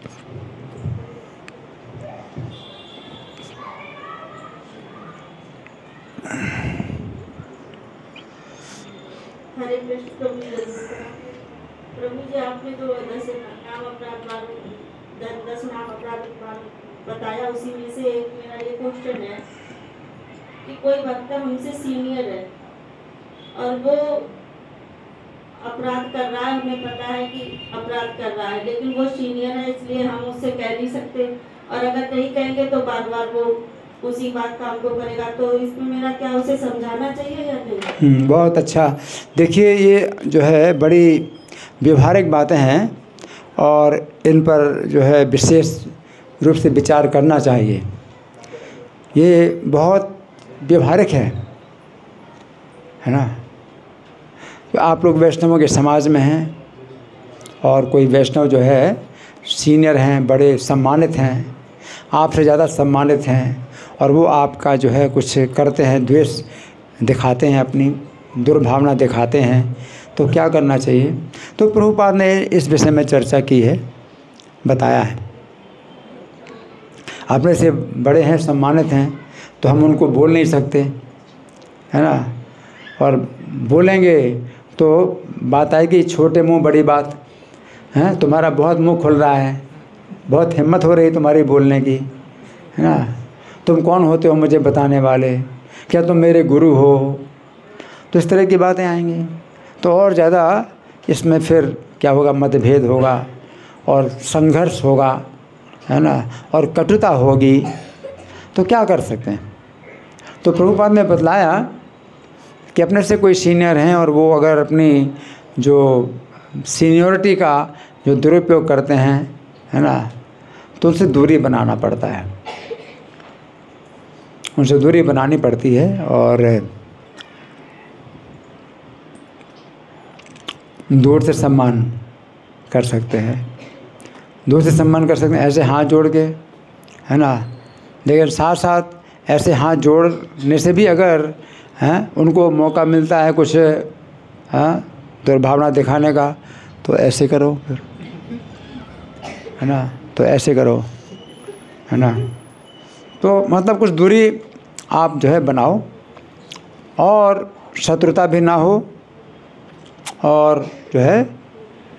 हरे कृष्ण प्रभु जी, आपने जो 10 नाम अपराध 10 नाम अपराध बताया, उसी में से एक मेरा ये क्वेश्चन है कि कोई भक्त हमसे सीनियर है और वो अपराध कर रहा है, हमें पता है कि अपराध कर रहा है, लेकिन वो सीनियर है इसलिए हम उससे कह नहीं सकते, और अगर नहीं कहेंगे तो बार बार वो उसी बात का हमको करेगा। तो इसमें मेरा क्या उसे समझाना चाहिए या नहीं? बहुत अच्छा। देखिए ये जो है बड़ी व्यवहारिक बातें हैं और इन पर जो है विशेष रूप से विचार करना चाहिए। ये बहुत व्यवहारिक है ना। तो आप लोग वैष्णवों के समाज में हैं और कोई वैष्णव जो है सीनियर हैं, बड़े सम्मानित हैं, आपसे ज़्यादा सम्मानित हैं, और वो आपका जो है कुछ करते हैं, द्वेष दिखाते हैं, अपनी दुर्भावना दिखाते हैं, तो क्या करना चाहिए? तो प्रभुपाद ने इस विषय में चर्चा की है, बताया है। अपने से बड़े हैं, सम्मानित हैं, तो हम उनको बोल नहीं सकते, है ना। और बोलेंगे तो बात आएगी छोटे मुंह बड़ी बात, हैं। तुम्हारा बहुत मुंह खुल रहा है, बहुत हिम्मत हो रही तुम्हारी बोलने की, है ना। तुम कौन होते हो मुझे बताने वाले, क्या तुम मेरे गुरु हो? तो इस तरह की बातें आएंगी, तो और ज़्यादा इसमें फिर क्या होगा, मतभेद होगा और संघर्ष होगा, है ना, और कटुता होगी। तो क्या कर सकते हैं? तो प्रभुपाद ने बतलाया कि अपने से कोई सीनियर हैं और वो अगर अपनी जो सीनियरिटी का जो दुरुपयोग करते हैं, है ना, तो उनसे दूरी बनाना पड़ता है, उनसे दूरी बनानी पड़ती है। और दूर से सम्मान कर सकते हैं, दूर से सम्मान कर सकते हैं ऐसे हाथ जोड़ के, है ना। लेकिन साथ साथ ऐसे हाथ जोड़ने से भी अगर उनको मौका मिलता है कुछ दुर्भावना दिखाने का, तो ऐसे करो फिर, है ना, तो ऐसे करो, है ना। तो मतलब कुछ दूरी आप जो है बनाओ, और शत्रुता भी ना हो, और जो है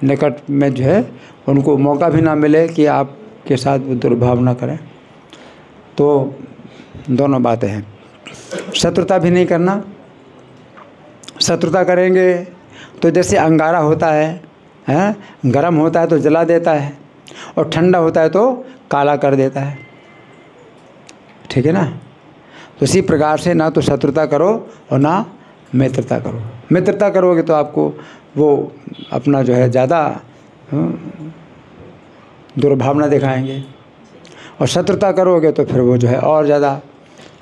निकट में जो है उनको मौका भी ना मिले कि आपके साथ वो दुर्भावना करें। तो दोनों बातें हैं। शत्रुता भी नहीं करना। शत्रुता करेंगे तो जैसे अंगारा होता है, गर्म होता है तो जला देता है, और ठंडा होता है तो काला कर देता है, ठीक है ना। तो इसी प्रकार से ना तो शत्रुता करो और ना मित्रता करो। मित्रता करोगे तो आपको वो अपना जो है ज़्यादा दुर्भावना दिखाएंगे, और शत्रुता करोगे तो फिर वो जो है और ज़्यादा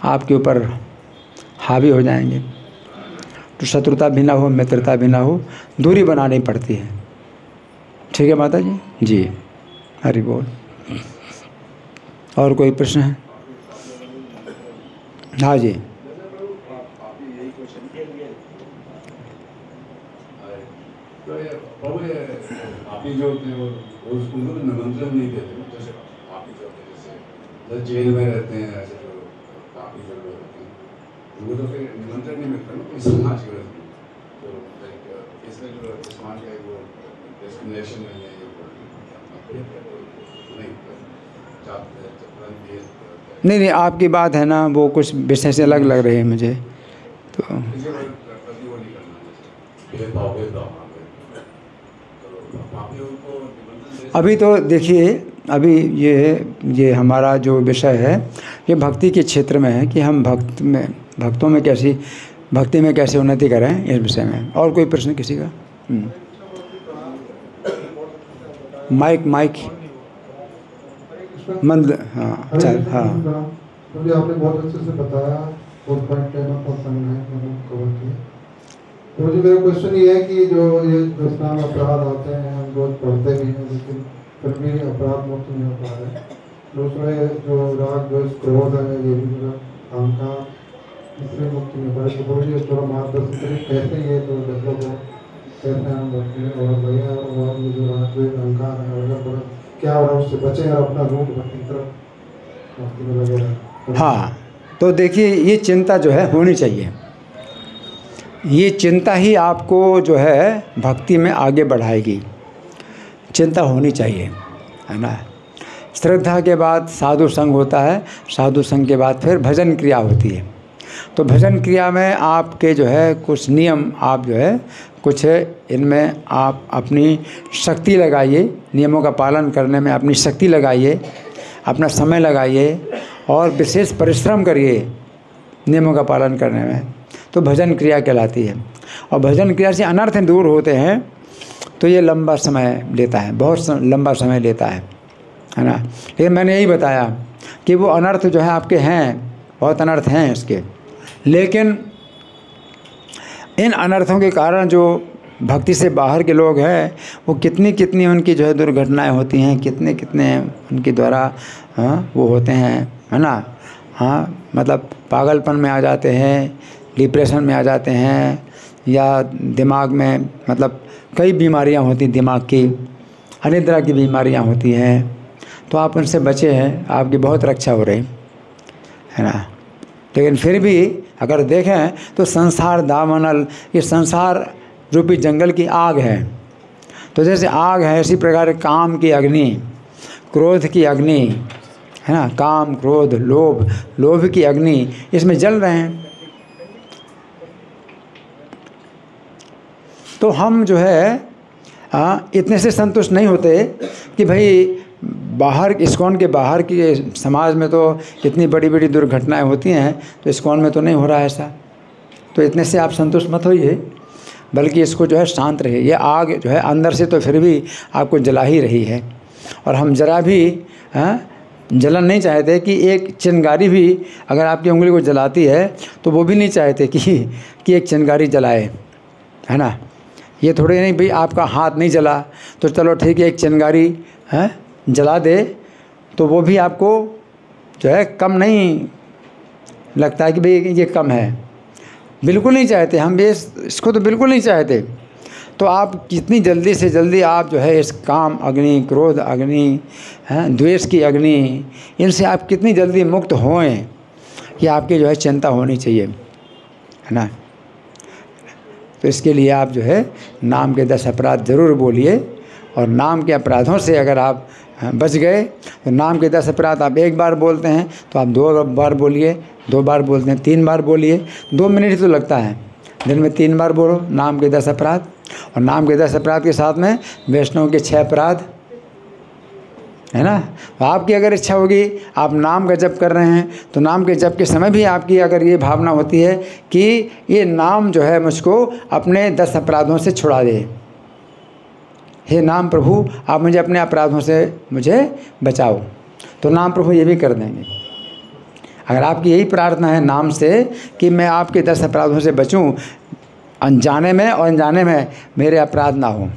आपके ऊपर हावी हो जाएंगे। तो शत्रुता भी ना हो, मित्रता भी ना हो, दूरी बनानी पड़ती है। ठीक है माता जी? जी, हरि बोल। और कोई प्रश्न है? हाँ जी। आप जो होते हैं वो उनको निमंत्रण नहीं देते, जैसे आप जो होते हैं, जैसे जेल में रहते हैं, ऐसे जो काफी जो लोग रहते हैं उनको तो फिर निमंत्रण नहीं मिलता ना, समाज के वजह तो इसमें जो समाज का वो डिस्क्रिमिनेशन नहीं है, नहीं नहीं नहीं, आपकी बात है ना वो कुछ विषय से अलग लग रही है मुझे तो। किसी को प्रति वो नहीं करना, भेदभाव तो पापियों को निमंत्रण दे। अभी तो देखिए, अभी ये हमारा जो विषय है ये भक्ति के क्षेत्र में है कि हम भक्तों में कैसी भक्ति में कैसे उन्नति करें, इस विषय में। और कोई प्रश्न किसी का? माइक मंद, हाँ चल, हाँ मुझे आपने बहुत अच्छे से बताया, बहुत पॉइंट लेना पसंद है, मैंने कवर किया। तो मुझे मेरा क्वेश्चन ये है कि जो ये दुष्नाम अपराध आते हैं, हम रोज पढ़ते भी हैं लेकिन फिर भी अपराध मुक्त नहीं हो पा रहे। दूसरे जो राग द्वेष क्रोध है, ये भी मेरा अहंकार, इसमें मुक्ति नहीं हो पा रही। तो मुझे थोड़ा मार्गदर्शन करिए कैसे ये तो डेवलप हो, कैसे हम बचें और भैया और ये जो राग द्वेष अहंकार है अगर क्या हो रहा है उससे बचें और अपना रूप भक्ति तरफ मुक्ति में लगे रहें। हाँ, तो देखिए ये चिंता जो है होनी चाहिए। ये चिंता ही आपको जो है भक्ति में आगे बढ़ाएगी। चिंता होनी चाहिए, है ना। श्रद्धा के बाद साधु संग होता है, साधु संग के बाद फिर भजन क्रिया होती है। तो भजन क्रिया में आपके जो है कुछ नियम, आप जो है कुछ इनमें आप अपनी शक्ति लगाइए, नियमों का पालन करने में अपनी शक्ति लगाइए, अपना समय लगाइए और विशेष परिश्रम करिए नियमों का पालन करने में, तो भजन क्रिया कहलाती है। और भजन क्रिया से अनर्थ दूर होते हैं, तो ये लंबा समय लेता है, बहुत लंबा समय लेता है ना। लेकिन मैंने यही बताया कि वो अनर्थ जो है आपके हैं, बहुत अनर्थ हैं इसके, लेकिन इन अनर्थों के कारण जो भक्ति से बाहर के लोग हैं, वो कितनी उनकी जो है दुर्घटनाएं होती हैं, कितने उनके द्वारा वो होते हैं, है ना। हाँ, मतलब पागलपन में आ जाते हैं, डिप्रेशन में आ जाते हैं, या दिमाग में मतलब कई बीमारियां होती, दिमाग की अनेक तरह की बीमारियां होती हैं। तो आप उनसे बचे हैं, आपकी बहुत रक्षा हो रही है ना। लेकिन फिर भी अगर देखें तो संसार दामनल, ये संसार रूपी जंगल की आग है। तो जैसे आग है, इसी प्रकार काम की अग्नि, क्रोध की अग्नि, है ना, काम क्रोध लोभ की अग्नि, इसमें जल रहे हैं। तो हम जो है इतने से संतुष्ट नहीं होते कि भाई बाहर, इस्कॉन के बाहर की समाज में तो इतनी बड़ी बड़ी दुर्घटनाएं होती हैं, तो इस्कॉन में तो नहीं हो रहा है ऐसा। तो इतने से आप संतुष्ट मत होइए, बल्कि इसको जो है शांत रहिए। ये आग जो है अंदर से तो फिर भी आपको जला ही रही है। और हम जरा भी जलन नहीं चाहते कि एक चिंगारी भी अगर आपकी उंगली को जलाती है, तो वो भी नहीं चाहते कि एक चिंगारी जलाए, है ना। ये थोड़े नहीं भाई आपका हाथ नहीं जला तो चलो ठीक है, एक चिंगारी जला दे तो वो भी आपको जो है कम नहीं लगता है कि भाई ये कम है। बिल्कुल नहीं चाहते हम भी इसको, तो बिल्कुल नहीं चाहते। तो आप कितनी जल्दी से जल्दी आप जो है इस काम अग्नि, क्रोध अग्नि, द्वेष की अग्नि, इनसे आप कितनी जल्दी मुक्त होएं, ये आपकी जो है चिंता होनी चाहिए, है ना। तो इसके लिए आप जो है नाम के 10 अपराध ज़रूर बोलिए। और नाम के अपराधों से अगर आप बच गए तो नाम के 10 अपराध आप एक बार बोलते हैं तो आप 2 बार बोलिए, 2 बार बोलते हैं 3 बार बोलिए। 2 मिनट तो लगता है, दिन में 3 बार बोलो नाम के 10 अपराध। और नाम के 10 अपराध के साथ में वैष्णव के 6 अपराध, है ना। आपकी अगर इच्छा होगी, आप नाम का जप कर रहे हैं, तो नाम के जप के समय भी आपकी अगर ये भावना होती है कि ये नाम जो है मुझको अपने 10 अपराधों से छुड़ा दे, हे नाम प्रभु आप मुझे अपने अपराधों से मुझे बचाओ, तो नाम प्रभु ये भी कर देंगे। अगर आपकी यही प्रार्थना है नाम से कि मैं आपके 10 अपराधों से बचूं, अनजाने में और अनजाने में मेरे अपराध ना हो।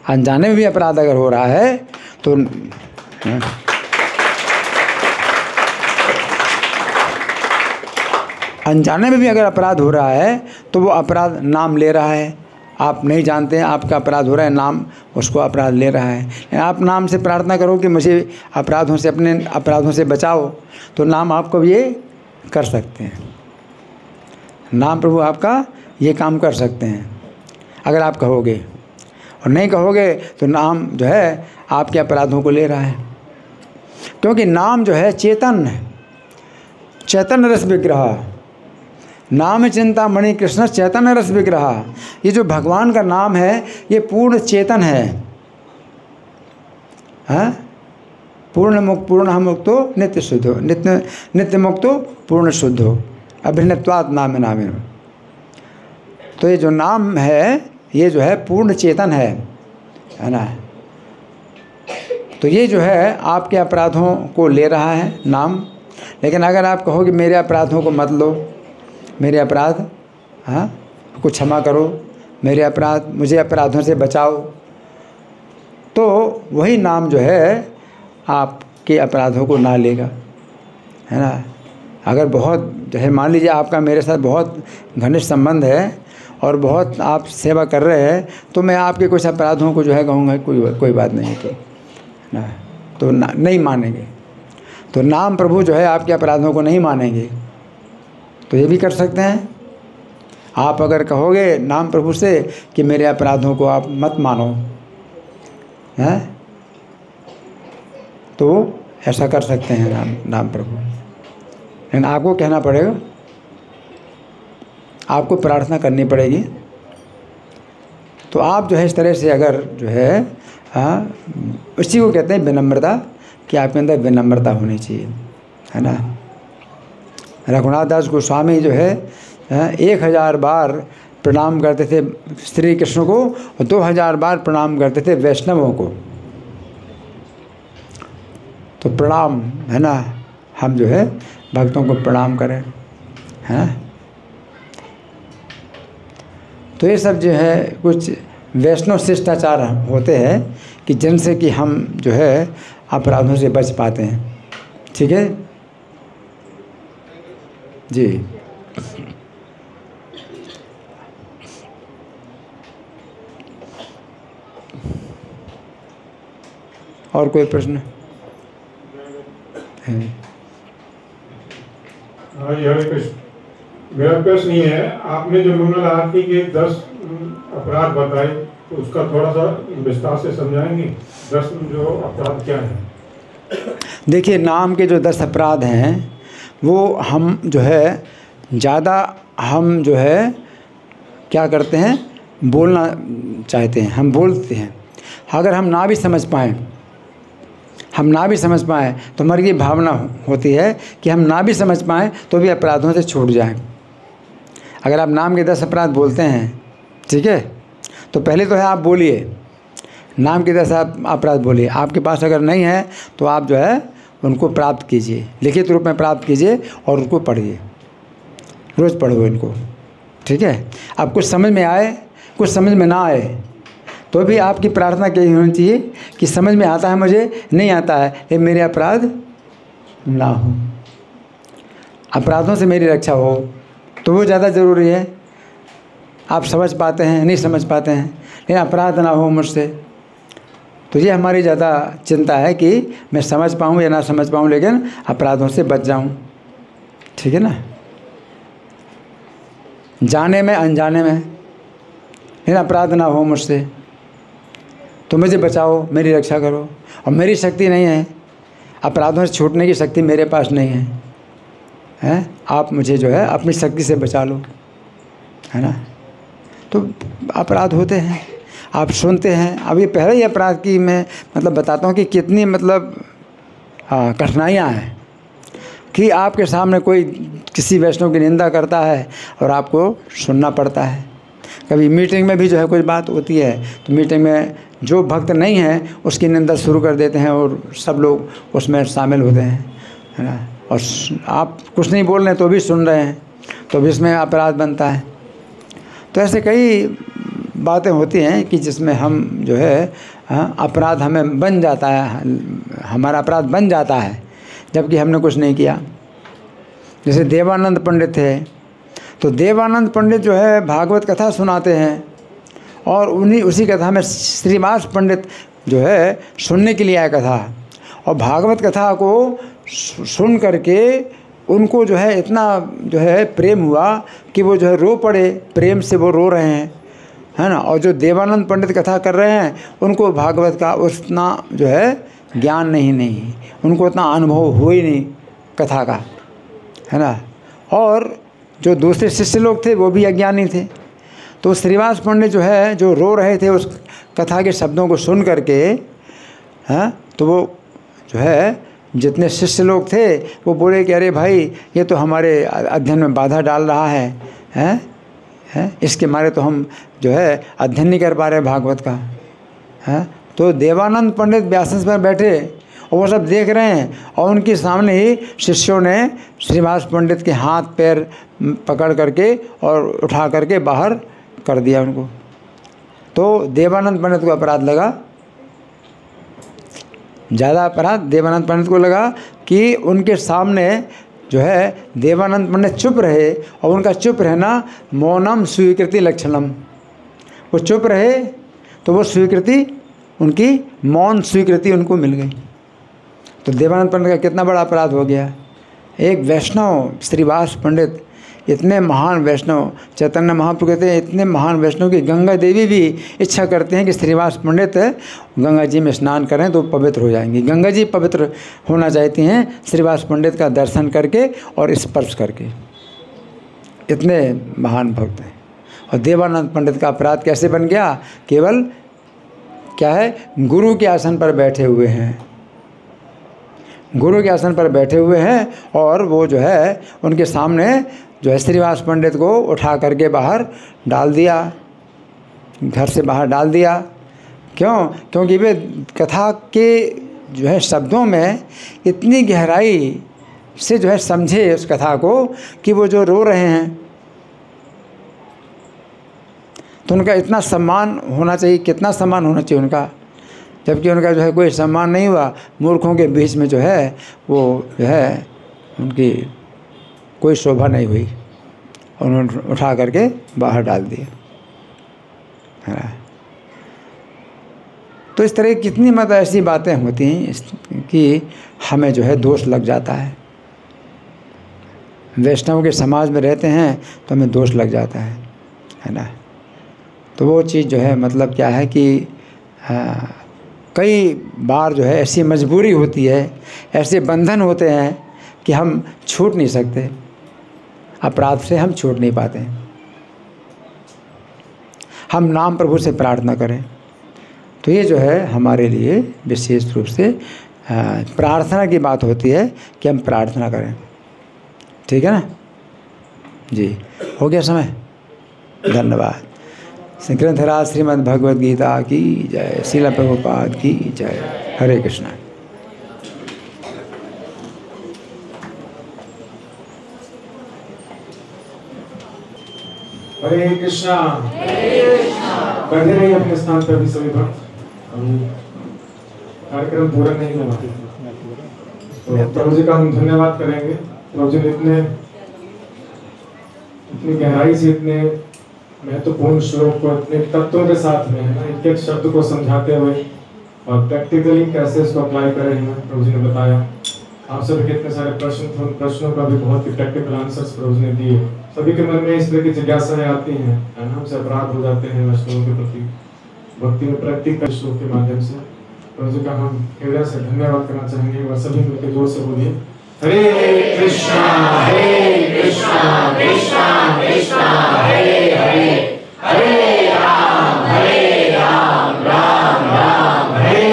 अनजाने में भी अपराध अगर हो रहा है तो अनजाने में भी अगर अपराध हो रहा है तो वो अपराध नाम ले रहा है। आप नहीं जानते हैं आपका अपराध हो रहा है, नाम उसको अपराध ले रहा है। आप नाम से प्रार्थना करो कि मुझे अपराधों से, अपने अपराधों से बचाओ, तो नाम आपको ये कर सकते हैं। नाम प्रभु आपका ये काम कर सकते हैं अगर आप कहोगे, और नहीं कहोगे तो नाम जो है आपके अपराधों को ले रहा है। क्योंकि नाम जो है चेतन है, चैतन्य रस विग्रह। नाम चिंतामणि कृष्ण चैतन्य रस विग्रह। ये जो भगवान का नाम है ये पूर्ण चेतन है, हाँ? पूर्ण मुक्त पूर्ण मुक्तो नित्य शुद्धो, नित्य मुक्तो पूर्ण शुद्धो, अभिन्नत्वात् नाम नामिनो। तो ये जो नाम है ये जो है पूर्ण चेतन है ना। तो ये जो है आपके अपराधों को ले रहा है नाम। लेकिन अगर आप कहोगे मेरे अपराधों को मत लो, मेरे अपराध हाँ को क्षमा करो, मेरे अपराध, मुझे अपराधों से बचाओ, तो वही नाम जो है आपके अपराधों को ना लेगा, है ना। अगर बहुत जो है मान लीजिए आपका मेरे साथ बहुत घनिष्ठ संबंध है और बहुत आप सेवा कर रहे हैं, तो मैं आपके कुछ अपराधों को जो है कहूँगा कोई बात नहीं की ना, तो नहीं मानेंगे। तो नाम प्रभु जो है आपके अपराधों को नहीं मानेंगे। तो ये भी कर सकते हैं आप। अगर कहोगे नाम प्रभु से कि मेरे अपराधों को आप मत मानो, हैं, तो ऐसा कर सकते हैं नाम प्रभु। लेकिन आपको कहना पड़ेगा, आपको प्रार्थना करनी पड़ेगी। तो आप जो है इस तरह से अगर जो है हाँ, उसी को कहते हैं विनम्रता, कि आपके अंदर विनम्रता होनी चाहिए, है ना। रघुनाथ दास गोस्वामी जो है 1000 बार प्रणाम करते थे श्री कृष्ण को और 2000 बार प्रणाम करते थे वैष्णवों को। तो प्रणाम, है ना, हम जो है भक्तों को प्रणाम करें, है ना। तो ये सब जो है कुछ वैष्णव शिष्टाचार होते हैं कि जिनसे कि हम जो है अपराधों से बच पाते हैं। ठीक है जी। और कोई प्रश्न है? मेरा प्रश्न ये है, आपने जो मंगल आरती के 10 अपराध बताए, तो उसका थोड़ा सा विस्तार से समझाएंगे। 10 जो अपराध क्या है? देखिए, नाम के जो 10 अपराध हैं वो हम जो है ज़्यादा हम जो है क्या करते हैं, बोलना चाहते हैं, हम बोलते हैं। अगर हम ना भी समझ पाएँ, तो हमारी ये भावना होती है कि हम ना भी समझ पाएँ तो भी अपराधों से छूट जाएं। अगर आप नाम के 10 अपराध बोलते हैं, ठीक है, तो पहले तो है आप बोलिए, नाम के 10 अपराध बोलिए। आपके पास अगर नहीं है तो आप जो है उनको प्राप्त कीजिए, लिखित रूप में प्राप्त कीजिए और उनको पढ़िए, रोज़ पढ़ो इनको, ठीक है। अब कुछ समझ में आए, कुछ समझ में ना आए, तो भी आपकी प्रार्थना यही होनी चाहिए कि समझ में आता है, मुझे नहीं आता है, लेकिन मेरे अपराध ना हो, अपराधों से मेरी रक्षा हो, तो वो ज़्यादा ज़रूरी है। आप समझ पाते हैं, नहीं समझ पाते हैं, लेकिन अपराध ना हो मुझसे, तो ये हमारी ज़्यादा चिंता है कि मैं समझ पाऊँ या ना समझ पाऊँ, लेकिन अपराधों से बच जाऊँ, ठीक है ना। जाने में अनजाने में, लेकिन अपराध ना हो मुझसे, तो मुझे बचाओ, मेरी रक्षा करो। और मेरी शक्ति नहीं है, अपराधों से छूटने की शक्ति मेरे पास नहीं है, हैं, आप मुझे जो है अपनी शक्ति से बचा लो, है ना। तो अपराध होते हैं, आप सुनते हैं। अभी पहले ही अपराध की मैं मतलब बताता हूँ कि कितनी मतलब कठिनाइयाँ हैं कि आपके सामने कोई किसी वैष्णव की निंदा करता है और आपको सुनना पड़ता है। कभी मीटिंग में भी जो है कुछ बात होती है तो मीटिंग में जो भक्त नहीं है उसकी निंदा शुरू कर देते हैं और सब लोग उसमें शामिल होते हैं, है ना। और आप कुछ नहीं बोल रहे तो भी सुन रहे हैं, तो भी इसमें अपराध बनता है। तो ऐसे कई बातें होती हैं कि जिसमें हम जो है अपराध हमें बन जाता है, हमारा अपराध बन जाता है जबकि हमने कुछ नहीं किया। जैसे देवानंद पंडित थे, तो देवानंद पंडित जो है भागवत कथा सुनाते हैं और उसी कथा में श्रीवास पंडित जो है सुनने के लिए आया कथा, और भागवत कथा को सुन करके उनको जो है इतना जो है प्रेम हुआ कि वो जो है रो पड़े, प्रेम से वो रो रहे हैं, है ना। और जो देवानंद पंडित कथा कर रहे हैं उनको भागवत का उतना जो है ज्ञान नहीं, उनको उतना अनुभव हो ही नहीं कथा का, है ना। और जो दूसरे शिष्य लोग थे वो भी अज्ञानी थे। तो श्रीवास पंडित जो है जो रो रहे थे उस कथा के शब्दों को सुन करके, हाँ, तो वो जो है जितने शिष्य लोग थे वो बोले कि अरे भाई ये तो हमारे अध्ययन में बाधा डाल रहा है, इसके मारे तो हम जो है अध्ययन नहीं कर पा रहे भागवत का, है। तो देवानंद पंडित व्यासन पर बैठे और वो सब देख रहे हैं और उनके सामने ही शिष्यों ने श्रीवास पंडित के हाथ पैर पकड़ करके और उठा करके बाहर कर दिया उनको। तो देवानंद पंडित को अपराध लगा, ज़्यादा अपराध देवानंद पंडित को लगा कि उनके सामने जो है देवानंद पंडित चुप रहे और उनका चुप रहना मौनम स्वीकृति लक्षणम, वो चुप रहे तो वो स्वीकृति उनकी मौन स्वीकृति उनको मिल गई। तो देवानंद पंडित का कितना बड़ा अपराध हो गया। एक वैष्णव श्रीवास पंडित, इतने महान वैष्णव, चैतन्य महाप्रभु कहते हैं इतने महान वैष्णव की गंगा देवी भी इच्छा करते हैं कि श्रीवास पंडित गंगा जी में स्नान करें तो पवित्र हो जाएंगी। गंगा जी पवित्र होना चाहती हैं श्रीवास पंडित का दर्शन करके और स्पर्श करके, इतने महान भक्त हैं। और देवानंद पंडित का अपराध कैसे बन गया, केवल क्या है, गुरु के आसन पर बैठे हुए हैं, गुरु के आसन पर बैठे हुए हैं और वो जो है उनके सामने जो है श्रीवास पंडित को उठा करके बाहर डाल दिया, घर से बाहर डाल दिया। क्यों? क्योंकि वे कथा के जो है शब्दों में इतनी गहराई से जो है समझे उस कथा को कि वो जो रो रहे हैं तो उनका इतना सम्मान होना चाहिए, कितना सम्मान होना चाहिए उनका, जबकि उनका जो है कोई सम्मान नहीं हुआ। मूर्खों के बीच में जो है वो जो है उनकी कोई शोभा नहीं हुई, उन्होंने उठा करके बाहर डाल दिया, है। तो इस तरह की कितनी मतलब ऐसी बातें होती हैं कि हमें जो है दोष लग जाता है। वैष्णव के समाज में रहते हैं तो हमें दोष लग जाता है ना। तो वो चीज़ जो है मतलब क्या है कि कई बार जो है ऐसी मजबूरी होती है, ऐसे बंधन होते हैं कि हम छूट नहीं सकते, अपराध से हम छूट नहीं पाते। हम नाम प्रभु से प्रार्थना करें तो ये जो है हमारे लिए विशेष रूप से प्रार्थना की बात होती है कि हम प्रार्थना करें, ठीक है ना जी। हो गया समय, धन्यवाद। श्री ग्रंथराज श्रीमद् भगवद गीता की जय, श्रील प्रभुपाद की जय। हरे कृष्णा। हरे कृष्णा। बैठे रहिए अपने स्थान पर भी सभी भक्त। कार्यक्रम पूरा नहीं हुआ तो प्रभु जी का हम धन्यवाद करेंगे। प्रभु जी ने इतनी गहराई से इतने महत्वपूर्ण श्लोक को इतने तत्वों के साथ में है ना, एक एक शब्द को समझाते हुए और प्रैक्टिकली कैसे इसको अप्लाई करें हमें प्रभु जी ने बताया। आप सभी के इतने सारे प्रश्न थे, उन प्रश्नों का भी बहुत ही प्रैक्टिकल आंसर्स प्रभु जी ने दिए। सभी के मन में इस तरह की जिज्ञासाएं आती हैं, हमसे अपराध हो जाते हैं वैष्णवों के प्रति, भक्ति में प्रैक्टिकल श्लोक के माध्यम से। प्रभु जी का हम हृदय से धन्यवाद करना चाहेंगे और सभी मिलकर जोर से बोलिए हरे कृष्णा कृष्णा कृष्णा हरे हरे, हरे राम राम राम हरे।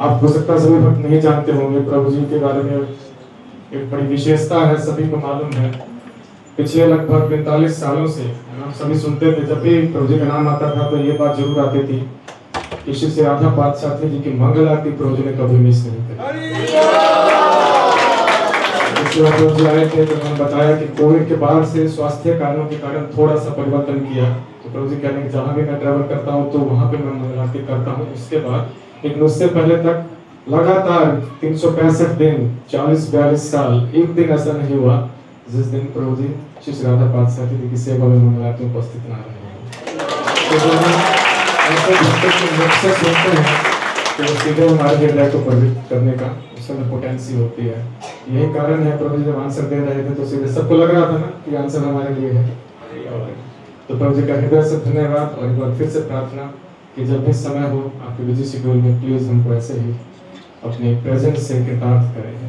आप हो सकता सभी भक्त नहीं जानते होंगे प्रभु जी के बारे में एक बड़ी विशेषता है, सभी को मालूम है। पिछले लगभग 45 सालों से हम सभी सुनते थे, जब भी प्रभु जी का नाम आता था तो ये बात जरूर आती थी कि श्री राधा पातशाही जी की मंगल आरती प्रभु जी ने कभी मिस नहीं करी। प्रभु जी आए थे तो उन्होंने बताया कि कोविड के बाद से स्वास्थ्य कारणों के कारण थोड़ा सा परिवर्तन किया। तो प्रभु जी कहने कि जहाँ भी मैं ट्रैवल करता हूँ तो वहाँ पे मैं मंगल आरती करता हूँ। इसके बाद लेकिन उससे पहले तक लगातार 365 दिन 40-42 साल एक दिन ऐसा नहीं हुआ जिस दिन प्रभु जी श्री राधा पातशाही जी की सेवा में मंगल आरती में उपस्थित ना रहे। ऐसे भक्तों के मकसद होते हैं तो सीधे हमारे हृदय को पवित्र करने का उसमें पोटेंसी होती है। यही कारण है प्रभु जी जब आंसर दे रहे थे तो सीधे सबको लग रहा था ना कि आंसर हमारे लिए है। तो प्रभु जी का हृदय से धन्यवाद और एक बार फिर से प्रार्थना कि जब भी समय हो आपके बिजी शेड्यूल में प्लीज़ हमको ऐसे ही अपने प्रेजेंस से कृतार्थ करें।